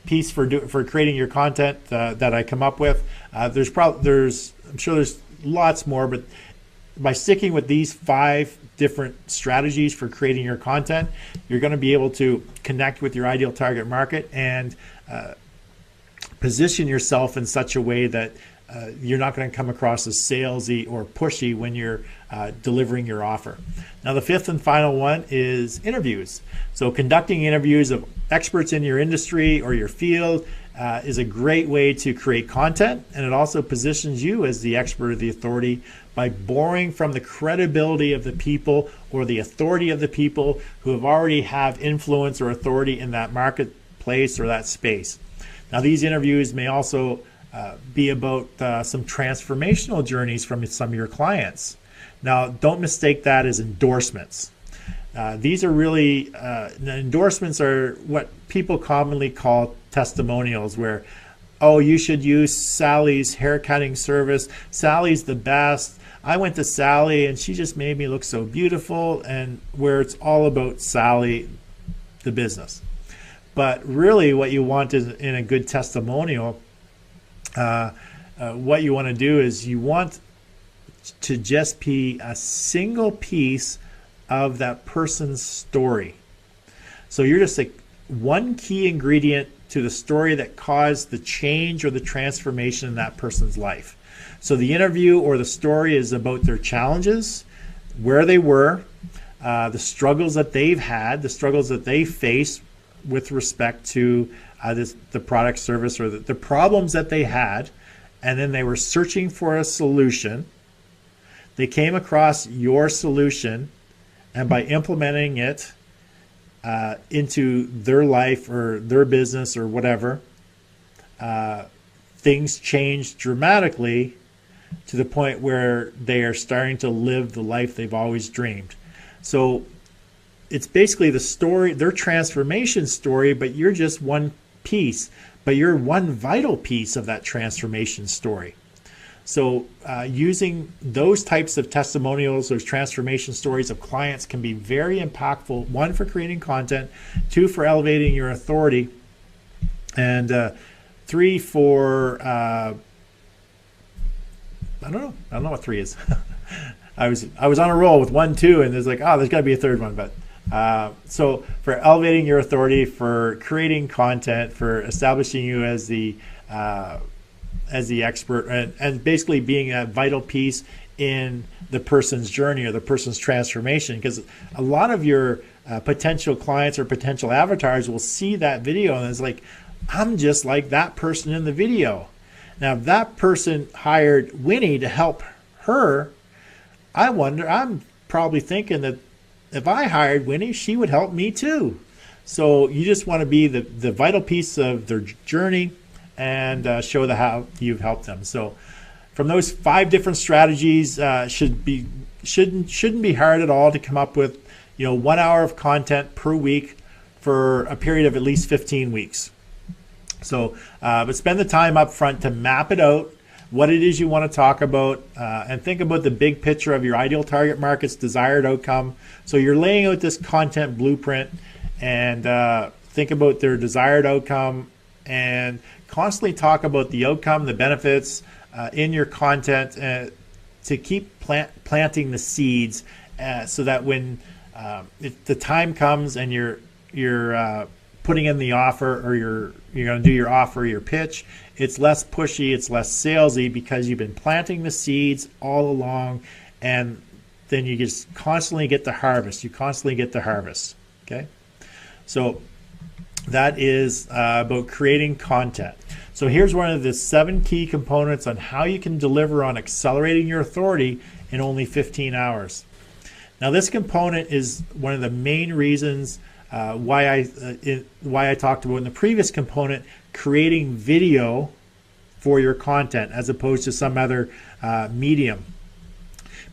piece for creating your content that I come up with, I'm sure there's lots more, but by sticking with these 5 different strategies for creating your content, you're going to be able to connect with your ideal target market and position yourself in such a way that you're not going to come across as salesy or pushy when you're delivering your offer. Now, the fifth and final one is interviews. So conducting interviews of experts in your industry or your field is a great way to create content, and it also positions you as the expert or the authority by borrowing from the credibility of the people or the authority of the people who already have influence or authority in that marketplace or that space. Now, these interviews may also be about some transformational journeys from some of your clients. Now, don't mistake that as endorsements. These are really, endorsements are what people commonly call testimonials, where, oh, you should use Sally's haircutting service. Sally's the best. I went to Sally and she just made me look so beautiful, and where it's all about Sally, the business. But really what you want is in a good testimonial, what you want to do is you want to just be a single piece of that person's story. So you're just like one key ingredient to the story that caused the change or the transformation in that person's life. So the interview or the story is about their challenges, where they were, the struggles that they've had, the struggles that they face with respect to the product, service, or the problems that they had, and then they were searching for a solution. They came across your solution, and by implementing it into their life or their business or whatever, things changed dramatically to the point where they are starting to live the life they've always dreamed. So it's basically the story, their transformation story, but you're just one piece. but you're one vital piece of that transformation story. So using those types of testimonials, those transformation stories of clients can be very impactful. One, for creating content, two, for elevating your authority, and three, for I don't know what three is. I was on a roll with 1, 2, and there's like, oh, there's got to be a third one. But so for elevating your authority, for creating content, for establishing you as the expert, and basically being a vital piece in the person's journey or the person's transformation, because a lot of your potential clients or potential avatars will see that video and it's like, I'm just like that person in the video. Now, if that person hired Winnie to help her, I'm probably thinking that if I hired Winnie, she would help me too. So you just want to be the vital piece of their journey and show how you've helped them. So from those 5 different strategies, shouldn't be hard at all to come up with 1 hour of content per week for a period of at least 15 weeks. So, but spend the time up front to map it out, what it is you want to talk about, and think about the big picture of your ideal target market's desired outcome. So you're laying out this content blueprint, and think about their desired outcome, and constantly talk about the outcome, the benefits in your content, to keep planting the seeds, so that when the time comes and you're putting in the offer, or you're going to do your offer, your pitch, it's less pushy, it's less salesy, because you've been planting the seeds all along, and then you just constantly get the harvest. You constantly get the harvest. Okay, so that is about creating content. So here's one of the 7 key components on how you can deliver on accelerating your authority in only 15 hours. Now, this component is one of the main reasons why I talked about in the previous component, creating video for your content as opposed to some other medium.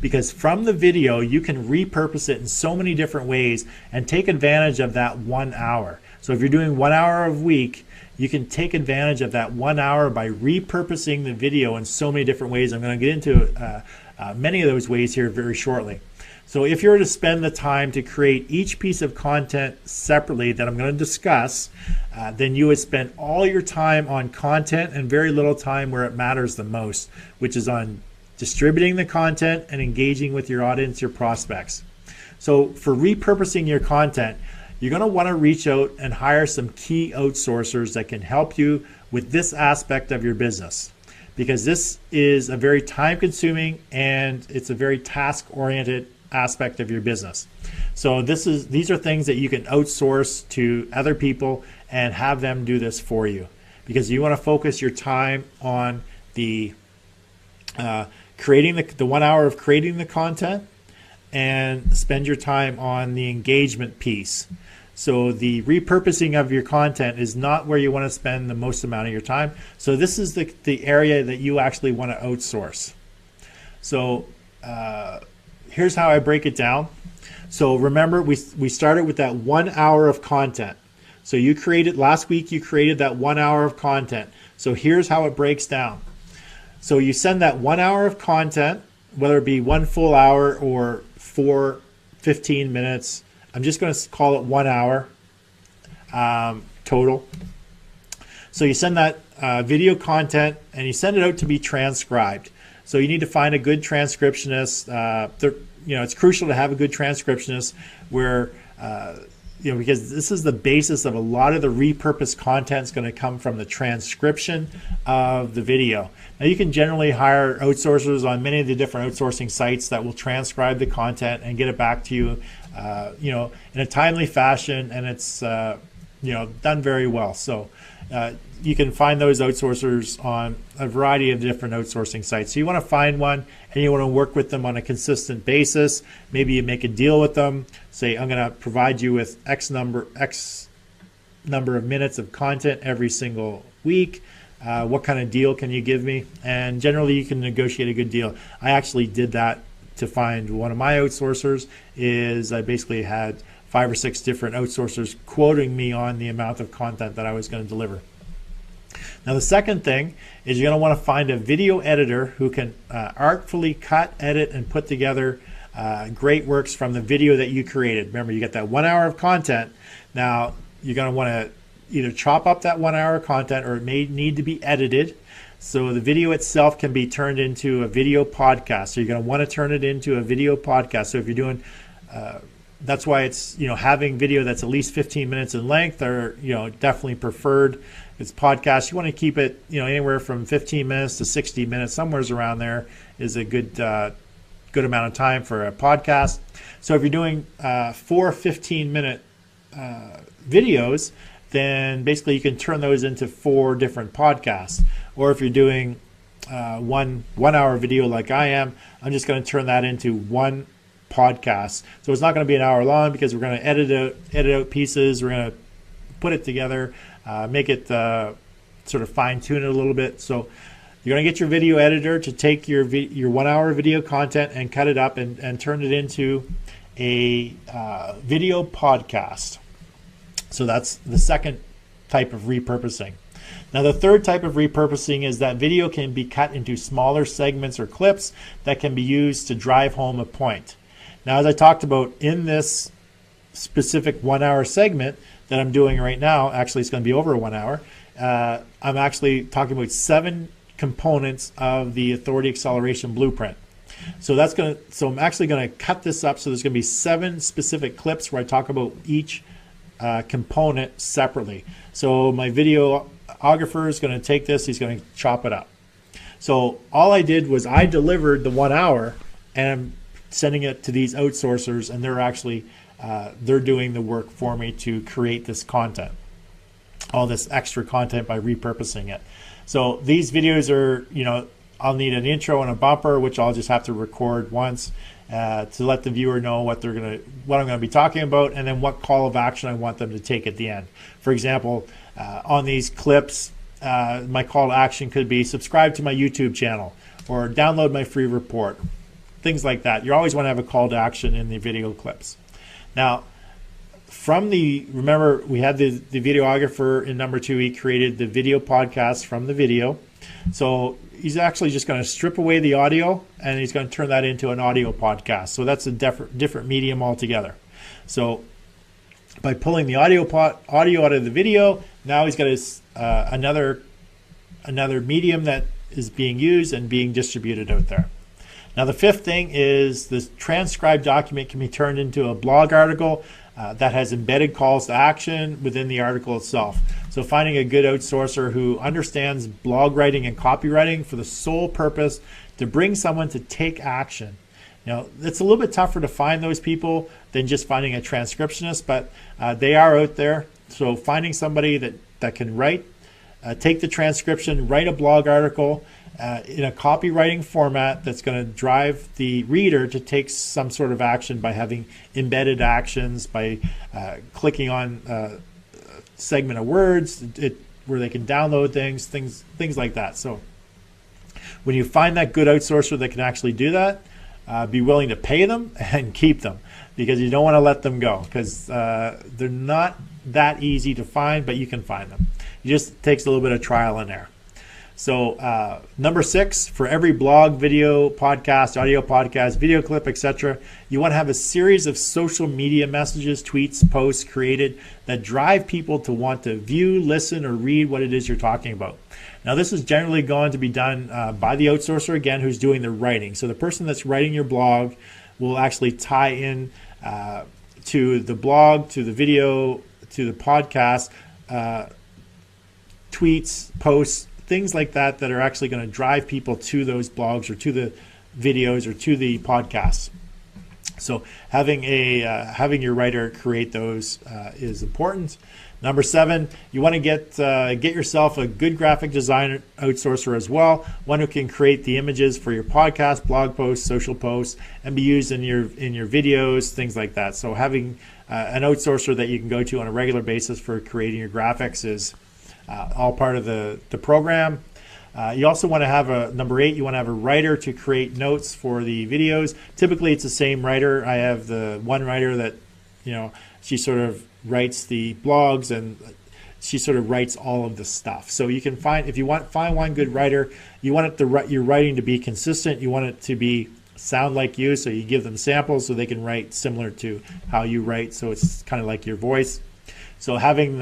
Because from the video, you can repurpose it in so many different ways and take advantage of that 1 hour. So if you're doing 1 hour a week, you can take advantage of that 1 hour by repurposing the video in so many different ways. I'm going to get into many of those ways here very shortly. So if you were to spend the time to create each piece of content separately that I'm going to discuss, then you would spend all your time on content and very little time where it matters the most, which is on distributing the content and engaging with your audience, your prospects. So for repurposing your content, you're going to want to reach out and hire some key outsourcers that can help you with this aspect of your business, because this is a very time-consuming and it's a very task-oriented aspect of your business. So these are things that you can outsource to other people and have them do this for you, because you want to focus your time on the creating the 1 hour of creating the content, and spend your time on the engagement piece. So the repurposing of your content is not where you want to spend the most amount of your time. So this is the area that you actually want to outsource. So here's how I break it down. So remember, we started with that 1 hour of content. So last week you created that 1 hour of content. So here's how it breaks down. So you send that 1 hour of content, whether it be 1 full hour or 4 15 minutes. I'm just going to call it 1 hour total. So you send that video content and you send it out to be transcribed. So you need to find a good transcriptionist. It's crucial to have a good transcriptionist where, because this is the basis of a lot of the repurposed content is going to come from the transcription of the video. Now you can generally hire outsourcers on many of the different outsourcing sites that will transcribe the content and get it back to you, in a timely fashion, and it's done very well. So you can find those outsourcers on a variety of different outsourcing sites. So you want to find one and you want to work with them on a consistent basis. Maybe you make a deal with them. Say, I'm going to provide you with X number of minutes of content every single week. What kind of deal can you give me? And generally you can negotiate a good deal. I actually did that to find one of my outsourcers. I basically had 5 or 6 different outsourcers quoting me on the amount of content that I was going to deliver. Now, the second thing is you're going to want to find a video editor who can artfully cut, edit, and put together great works from the video that you created. Remember, you get that 1 hour of content. Now, you're going to want to either chop up that 1 hour of content, or it may need to be edited. So the video itself can be turned into a video podcast. So you're going to want to turn it into a video podcast. So if you're doing, that's why it's, having video that's at least 15 minutes in length, or, definitely preferred. It's podcast. You want to keep it, anywhere from 15 minutes to 60 minutes, somewhere around there is a good amount of time for a podcast. So if you're doing 4 15-minute videos, then basically you can turn those into 4 different podcasts. Or if you're doing one hour video like I am, I'm just going to turn that into one podcast. So it's not going to be an hour long, because we're going to edit out pieces. We're going to put it together, make it sort of fine tune it a little bit. So you're going to get your video editor to take your 1 hour video content and cut it up and turn it into a video podcast. So that's the second type of repurposing. Now, the third type of repurposing is that video can be cut into smaller segments or clips that can be used to drive home a point. Now, as I talked about in this specific 1 hour segment that I'm doing right now, actually it's going to be over 1 hour, I'm actually talking about 7 components of the Authority Acceleration Blueprint. So I'm actually going to cut this up. So there's going to be 7 specific clips where I talk about each component separately. So my videographer is going to take this, he's going to chop it up. So all I did was I delivered the 1 hour, and I'm sending it to these outsourcers, and they're actually they're doing the work for me to create this content, all this extra content, by repurposing it. So these videos are, I'll need an intro and a bumper, which I'll just have to record once to let the viewer know what I'm going to be talking about, and then what call of action I want them to take at the end. For example, on these clips, my call to action could be subscribe to my YouTube channel, or download my free report, things like that. You always want to have a call to action in the video clips. Now, remember we had the videographer in number 2, he created the video podcast from the video. So he's actually just going to strip away the audio, and he's going to turn that into an audio podcast. So that's a different medium altogether. So by pulling the audio out of the video, now he's got another medium that is being used and being distributed out there. Now, the fifth thing is this transcribed document can be turned into a blog article that has embedded calls to action within the article itself. So finding a good outsourcer who understands blog writing and copywriting for the sole purpose to bring someone to take action. Now, it's a little bit tougher to find those people than just finding a transcriptionist, but they are out there. So finding somebody that can write, take the transcription, write a blog article in a copywriting format that's going to drive the reader to take some sort of action by having embedded actions, by clicking on a segment of words where they can download things like that. So when you find that good outsourcer that can actually do that, be willing to pay them and keep them, because you don't want to let them go, because they're not that easy to find, but you can find them. It just takes a little bit of trial and error. So number 6, for every blog, video, podcast, audio podcast, video clip, etc., you want to have a series of social media messages, tweets, posts created that drive people to want to view, listen, or read what it is you're talking about. Now, this is generally going to be done by the outsourcer, again, who's doing the writing. So the person that's writing your blog will actually tie in to the blog, to the video, to the podcast, tweets, posts, things like that are actually going to drive people to those blogs or to the videos or to the podcasts. So having your writer create those is important. Number 7, you want to get yourself a good graphic design outsourcer as well, one who can create the images for your podcast, blog posts, social posts, and be used in your videos, things like that. So having an outsourcer that you can go to on a regular basis for creating your graphics is all part of the program. You also want to have number 8, you want to have a writer to create notes for the videos. Typically it's the same writer. I have the one writer that, she sort of writes the blogs, and she sort of writes all of the stuff. So you can find, if you find one good writer, you want it to your writing to be consistent. You want it to be sound like you, so you give them samples so they can write similar to how you write, so it's kind of like your voice. So having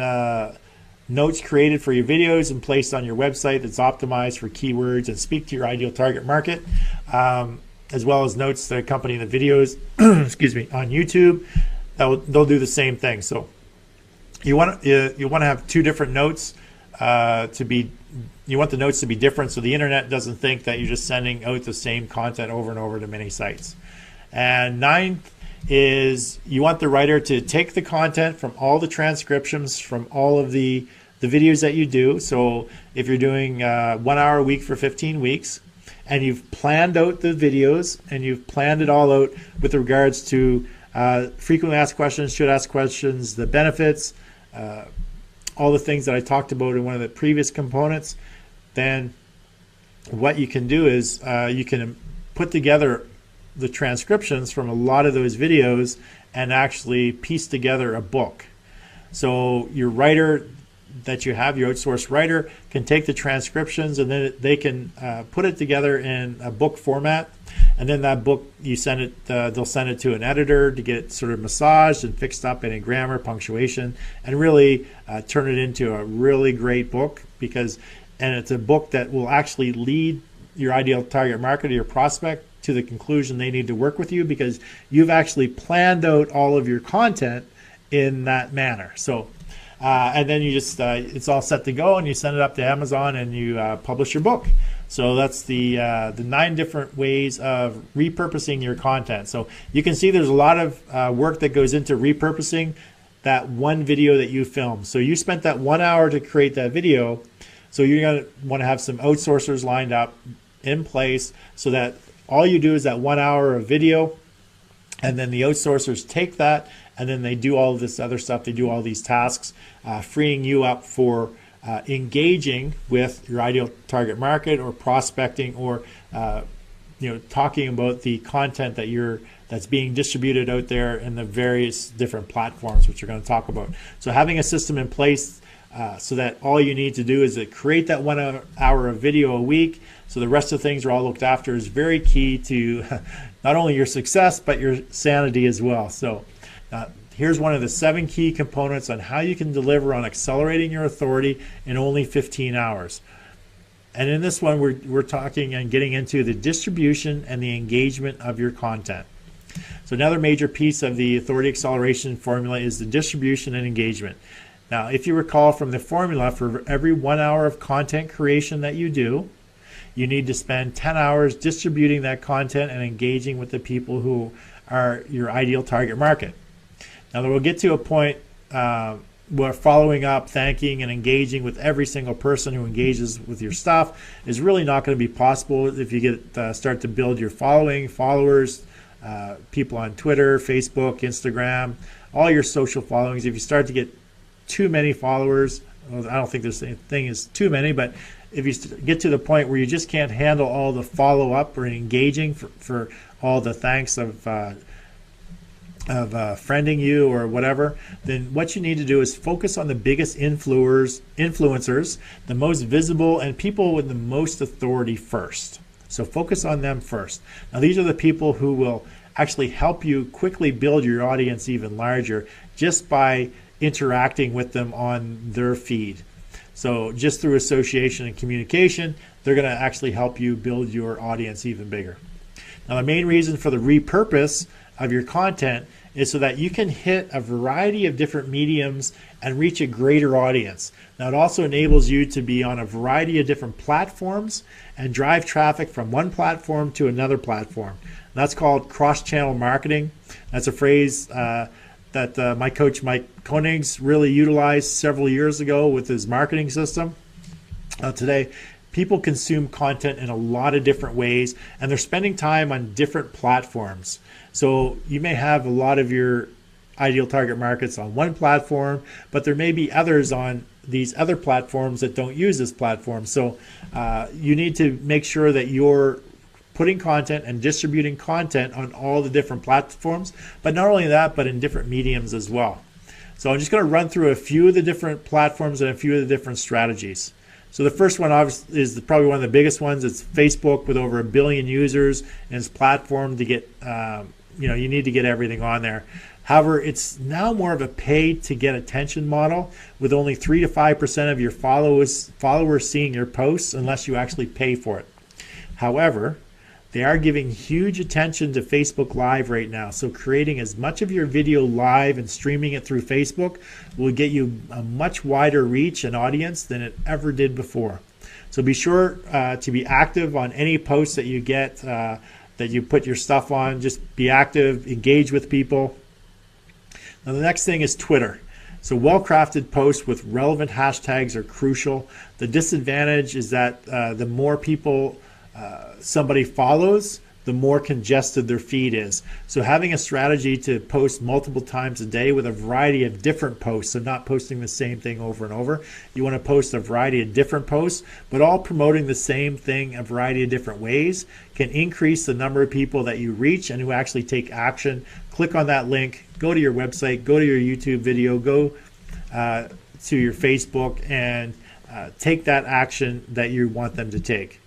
notes created for your videos and placed on your website that's optimized for keywords and speak to your ideal target market, as well as notes that accompany the videos excuse me, on YouTube. They'll do the same thing. So you want to have two different notes you want the notes to be different, so the internet doesn't think that you're just sending out the same content over and over to many sites. And ninth is you want the writer to take the content from all the transcriptions from all of the videos that you do. So if you're doing 1 hour a week for 15 weeks, and you've planned out the videos and you've planned it all out with regards to frequently asked questions, should ask questions, the benefits, all the things that I talked about in one of the previous components, then what you can do is you can put together the transcriptions from a lot of those videos and actually piece together a book. So your writer that you have, your outsourced writer, can take the transcriptions and then they can put it together in a book format. And then that book, you send it, they'll send it to an editor to get it sort of massaged and fixed up in grammar, punctuation, and really turn it into a really great book. And it's a book that will actually lead your ideal target market or your prospect to the conclusion they need to work with you, because you've actually planned out all of your content in that manner. So, and then you just, it's all set to go, and you send it up to Amazon and you publish your book. So that's the 9 different ways of repurposing your content. So you can see there's a lot of work that goes into repurposing that one video that you filmed. So you spent that 1 hour to create that video. So you're going to want to have some outsourcers lined up in place so that all you do is that 1 hour of video, and then the outsourcers take that and then they do all this other stuff. They do all these tasks, freeing you up for engaging with your ideal target market or prospecting or talking about the content that's being distributed out there in the various different platforms, which we're going to talk about. So having a system in place so that all you need to do is to create that 1 hour of video a week, so the rest of the things are all looked after, is very key to not only your success but your sanity as well. So here's one of the 7 key components on how you can deliver on accelerating your authority in only 15 hours. And in this one, we're talking and getting into the distribution and the engagement of your content. So another major piece of the authority acceleration formula is the distribution and engagement. Now, if you recall from the formula, for every 1 hour of content creation that you do, you need to spend 10 hours distributing that content and engaging with the people who are your ideal target market. Now, we'll get to a point where following up, thanking, and engaging with every single person who engages with your stuff is really not going to be possible if you start to build your followers, people on Twitter, Facebook, Instagram, all your social followings. If you start to get too many followers, well, I don't think there's a thing as too many, but if you get to the point where you just can't handle all the follow-up or engaging for all the thanks of friending you or whatever, then what you need to do is focus on the biggest influencers, the most visible, and people with the most authority first. So focus on them first. Now, these are the people who will actually help you quickly build your audience even larger just by interacting with them on their feed. So just through association and communication, they're going to actually help you build your audience even bigger. Now, the main reason for the repurpose of your content is so that you can hit a variety of different mediums and reach a greater audience. Now, it also enables you to be on a variety of different platforms and drive traffic from one platform to another platform. And that's called cross-channel marketing. That's a phrase that my coach Mike Koenigs really utilized several years ago with his marketing system. Today, people consume content in a lot of different ways, and they're spending time on different platforms. So you may have a lot of your ideal target markets on one platform, but there may be others on these other platforms that don't use this platform. So you need to make sure that you're putting content and distributing content on all the different platforms, but not only that, but in different mediums as well. So I'm just going to run through a few of the different platforms and a few of the different strategies. So the first one obviously is probably one of the biggest ones. It's Facebook with over 1 billion users and its platform to get, you need to get everything on there. However, it's now more of a pay to get attention model with only 3 to 5% of your followers seeing your posts unless you actually pay for it. However, they are giving huge attention to Facebook Live right now. So creating as much of your video live and streaming it through Facebook will get you a much wider reach and audience than it ever did before. So be sure to be active on any posts that you get, that you put your stuff on. Just be active, engage with people. Now the next thing is Twitter. So well-crafted posts with relevant hashtags are crucial. The disadvantage is that the more people somebody follows, the more congested their feed is. So having a strategy to post multiple times a day with a variety of different posts, so not posting the same thing over and over. You want to post a variety of different posts, but all promoting the same thing a variety of different ways can increase the number of people that you reach and who actually take action. Click on that link, go to your website, go to your YouTube video, go to your Facebook, and take that action that you want them to take.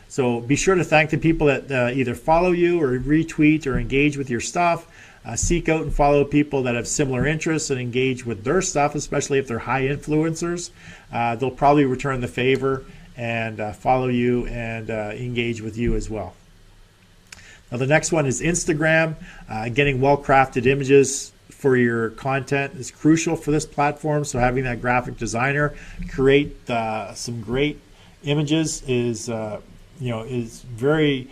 So be sure to thank the people that either follow you or retweet or engage with your stuff. Seek out and follow people that have similar interests and engage with their stuff, especially if they're high influencers. They'll probably return the favor and follow you and engage with you as well. Now the next one is Instagram. Getting well-crafted images for your content is crucial for this platform. So having that graphic designer create some great images is very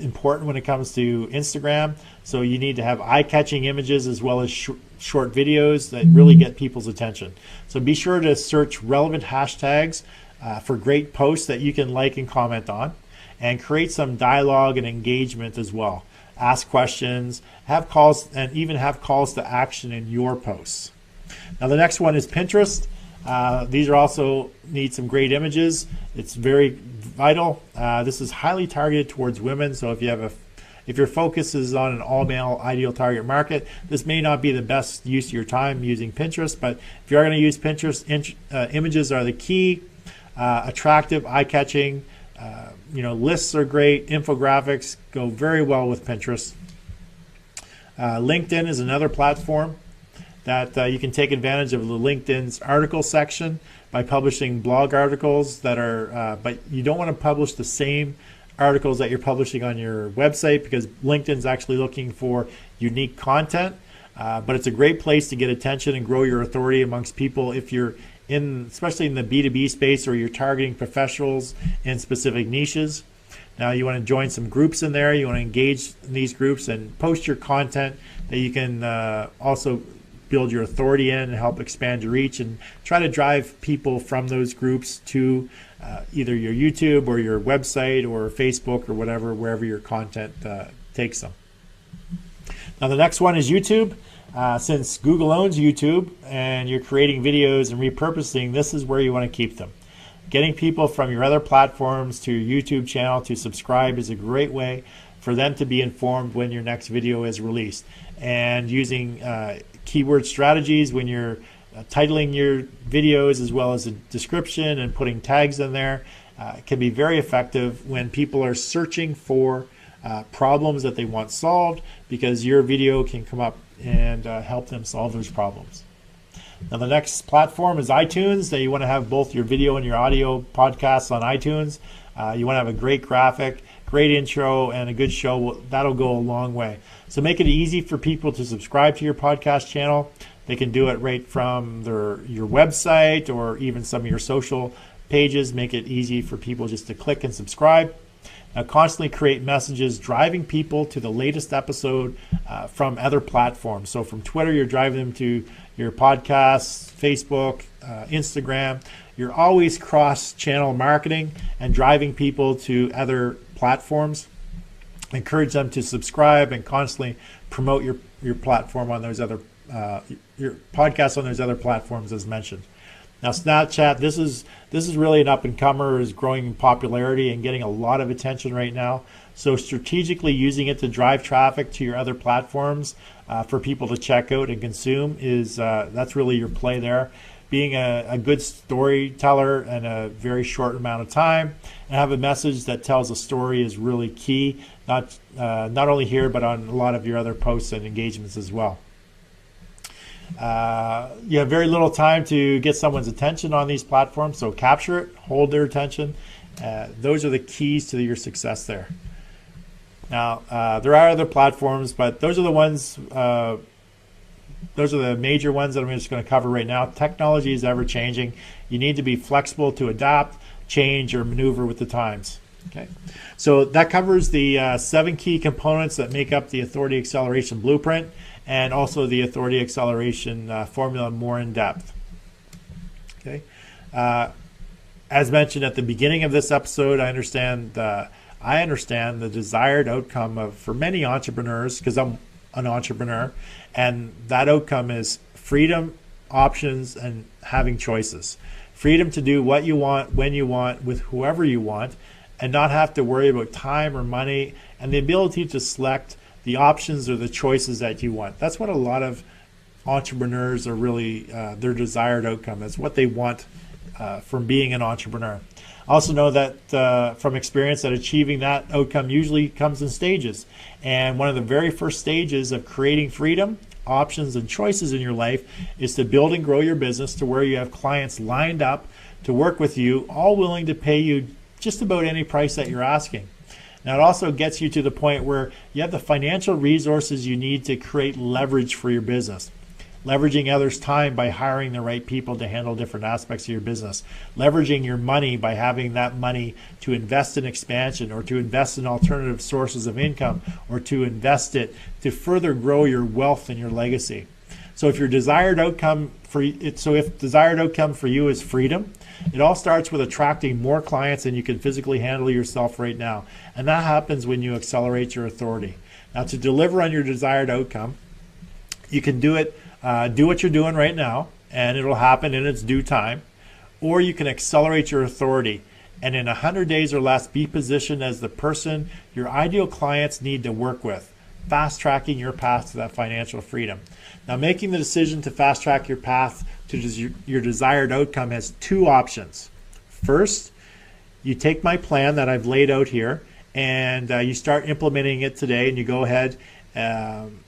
important when it comes to Instagram. So you need to have eye-catching images as well as short videos that really get people's attention. So be sure to search relevant hashtags for great posts that you can like and comment on, and create some dialogue and engagement as well. Ask questions, have calls, and even have calls to action in your posts. Now the next one is Pinterest. These are also need some great images. It's very vital. This is highly targeted towards women. So if your focus is on an all-male ideal target market, this may not be the best use of your time using Pinterest. But if you are going to use Pinterest, images are the key. Attractive, eye-catching. Lists are great. Infographics go very well with Pinterest. LinkedIn is another platform that you can take advantage of the LinkedIn's article section by publishing blog articles that are, but you don't want to publish the same articles that you're publishing on your website, because LinkedIn's actually looking for unique content. But it's a great place to get attention and grow your authority amongst people if you're especially in the B2B space, or you're targeting professionals in specific niches. Now you want to join some groups in there. You want to engage in these groups and post your content that you can also build your authority in and help expand your reach, and try to drive people from those groups to either your YouTube or your website or Facebook or whatever, wherever your content takes them. Now the next one is YouTube. Since Google owns YouTube and you're creating videos and repurposing, this is where you want to keep them. Getting people from your other platforms to your YouTube channel to subscribe is a great way for them to be informed when your next video is released. And using keyword strategies when you're titling your videos, as well as a description and putting tags in there, can be very effective when people are searching for problems that they want solved, because your video can come up and help them solve those problems. Now the next platform is iTunes. That you want to have both your video and your audio podcasts on iTunes. You want to have a great graphic, great intro, and a good show. That'll go a long way. So make it easy for people to subscribe to your podcast channel. They can do it right from your website or even some of your social pages. Make it easy for people just to click and subscribe. Now constantly create messages driving people to the latest episode from other platforms. So from Twitter, you're driving them to your podcasts, Facebook, Instagram. You're always cross-channel marketing and driving people to other platforms. Encourage them to subscribe and constantly promote your platform on those other your podcast on those other platforms as mentioned. Now Snapchat, this is really an up and comer, is growing in popularity and getting a lot of attention right now. So strategically using it to drive traffic to your other platforms for people to check out and consume is that's really your play there. Being a good storyteller in a very short amount of time and have a message that tells a story is really key, not only here but on a lot of your other posts and engagements as well. You have very little time to get someone's attention on these platforms, so capture it, hold their attention. Those are the keys to your success there. Now, there are other platforms, but those are the ones. Those are the major ones that I'm just going to cover right now. Technology is ever changing. You need to be flexible to adapt, change, or maneuver with the times. Okay, so that covers the 7 key components that make up the Authority Acceleration Blueprint, and also the Authority Acceleration formula more in depth. Okay, as mentioned at the beginning of this episode, I understand the desired outcome for many entrepreneurs, because I'm an entrepreneur, and that outcome is freedom, options, and having choices. Freedom to do what you want, when you want, with whoever you want, and not have to worry about time or money, and the ability to select the options or the choices that you want. That's what a lot of entrepreneurs are really their desired outcome. That's what they want from being an entrepreneur. I also know that from experience that achieving that outcome usually comes in stages. And one of the very first stages of creating freedom, options, and choices in your life is to build and grow your business to where you have clients lined up to work with you, all willing to pay you just about any price that you're asking. Now, it also gets you to the point where you have the financial resources you need to create leverage for your business. Leveraging others' time by hiring the right people to handle different aspects of your business. Leveraging your money by having that money to invest in expansion, or to invest in alternative sources of income, or to invest it to further grow your wealth and your legacy. So if desired outcome for you is freedom, it all starts with attracting more clients than you can physically handle yourself right now. And that happens when you accelerate your authority. Now, to deliver on your desired outcome, you can do it. Do what you're doing right now, and it'll happen in its due time. Or you can accelerate your authority, and in 100 days or less, be positioned as the person your ideal clients need to work with, fast-tracking your path to that financial freedom. Now, making the decision to fast-track your path to your desired outcome has 2 options. First, you take my plan that I've laid out here, and you start implementing it today, and you go ahead and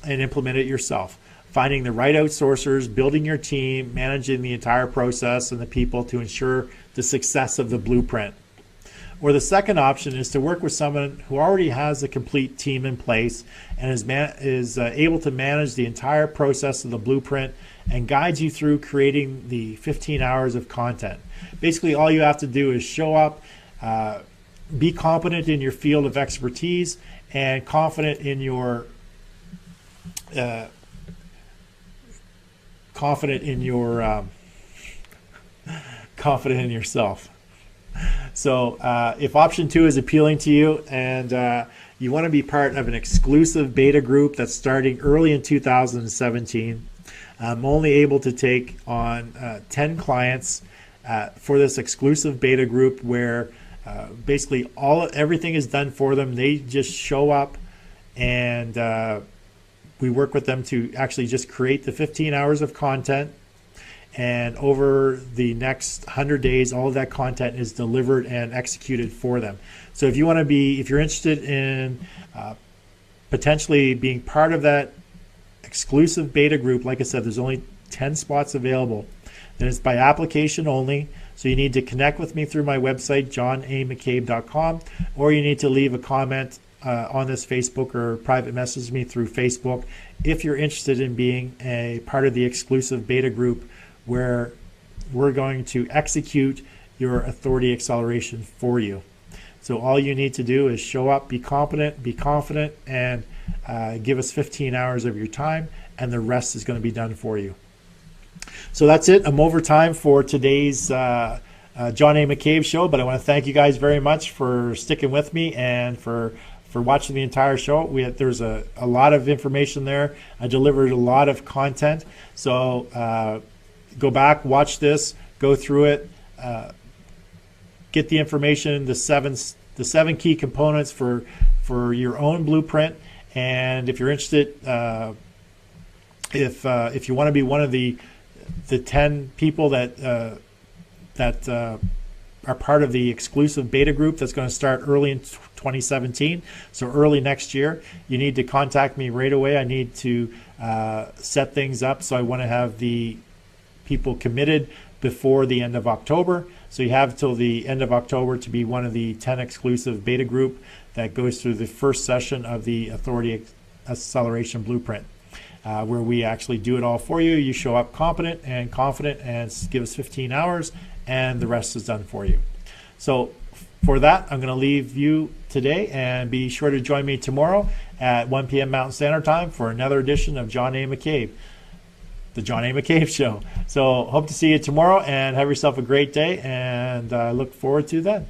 implement it yourself. Finding the right outsourcers, building your team, managing the entire process and the people to ensure the success of the blueprint. Or the second option is to work with someone who already has a complete team in place and is able to manage the entire process of the blueprint and guides you through creating the 15 hours of content. Basically, all you have to do is show up, be competent in your field of expertise, and confident in your confident in yourself. So if option 2 is appealing to you, and you want to be part of an exclusive beta group that's starting early in 2017, I'm only able to take on 10 clients for this exclusive beta group, where basically everything is done for them. They just show up, and we work with them to actually just create the 15 hours of content. And over the next 100 days, all of that content is delivered and executed for them. So if you're interested in potentially being part of that exclusive beta group, like I said, there's only 10 spots available. Then it's by application only. So you need to connect with me through my website, johnamccabe.com, or you need to leave a comment on this Facebook, or private message me through Facebook if you're interested in being a part of the exclusive beta group, where we're going to execute your authority acceleration for you. So all you need to do is show up, be competent, be confident, and give us 15 hours of your time, and the rest is going to be done for you. So that's it. I'm over time for today's John A. McCabe show, but I want to thank you guys very much for sticking with me and for watching the entire show. There's a lot of information there. I delivered a lot of content. So go back, watch this, go through it, get the information, the seven key components for your own blueprint. And if you're interested, if you want to be one of the 10 people that are part of the exclusive beta group that's going to start early in 2017, so early next year, you need to contact me right away. I need to set things up, so I want to have the people committed before the end of October. So you have till the end of October to be one of the 10 exclusive beta group that goes through the first session of the Authority Acceleration Blueprint, where we actually do it all for you. You show up competent and confident and give us 15 hours, and the rest is done for you. So for that, I'm going to leave you today, and be sure to join me tomorrow at 1 p.m. Mountain Standard Time for another edition of John A. McCabe, the John A. McCabe Show. So hope to see you tomorrow, and have yourself a great day, and I look forward to that.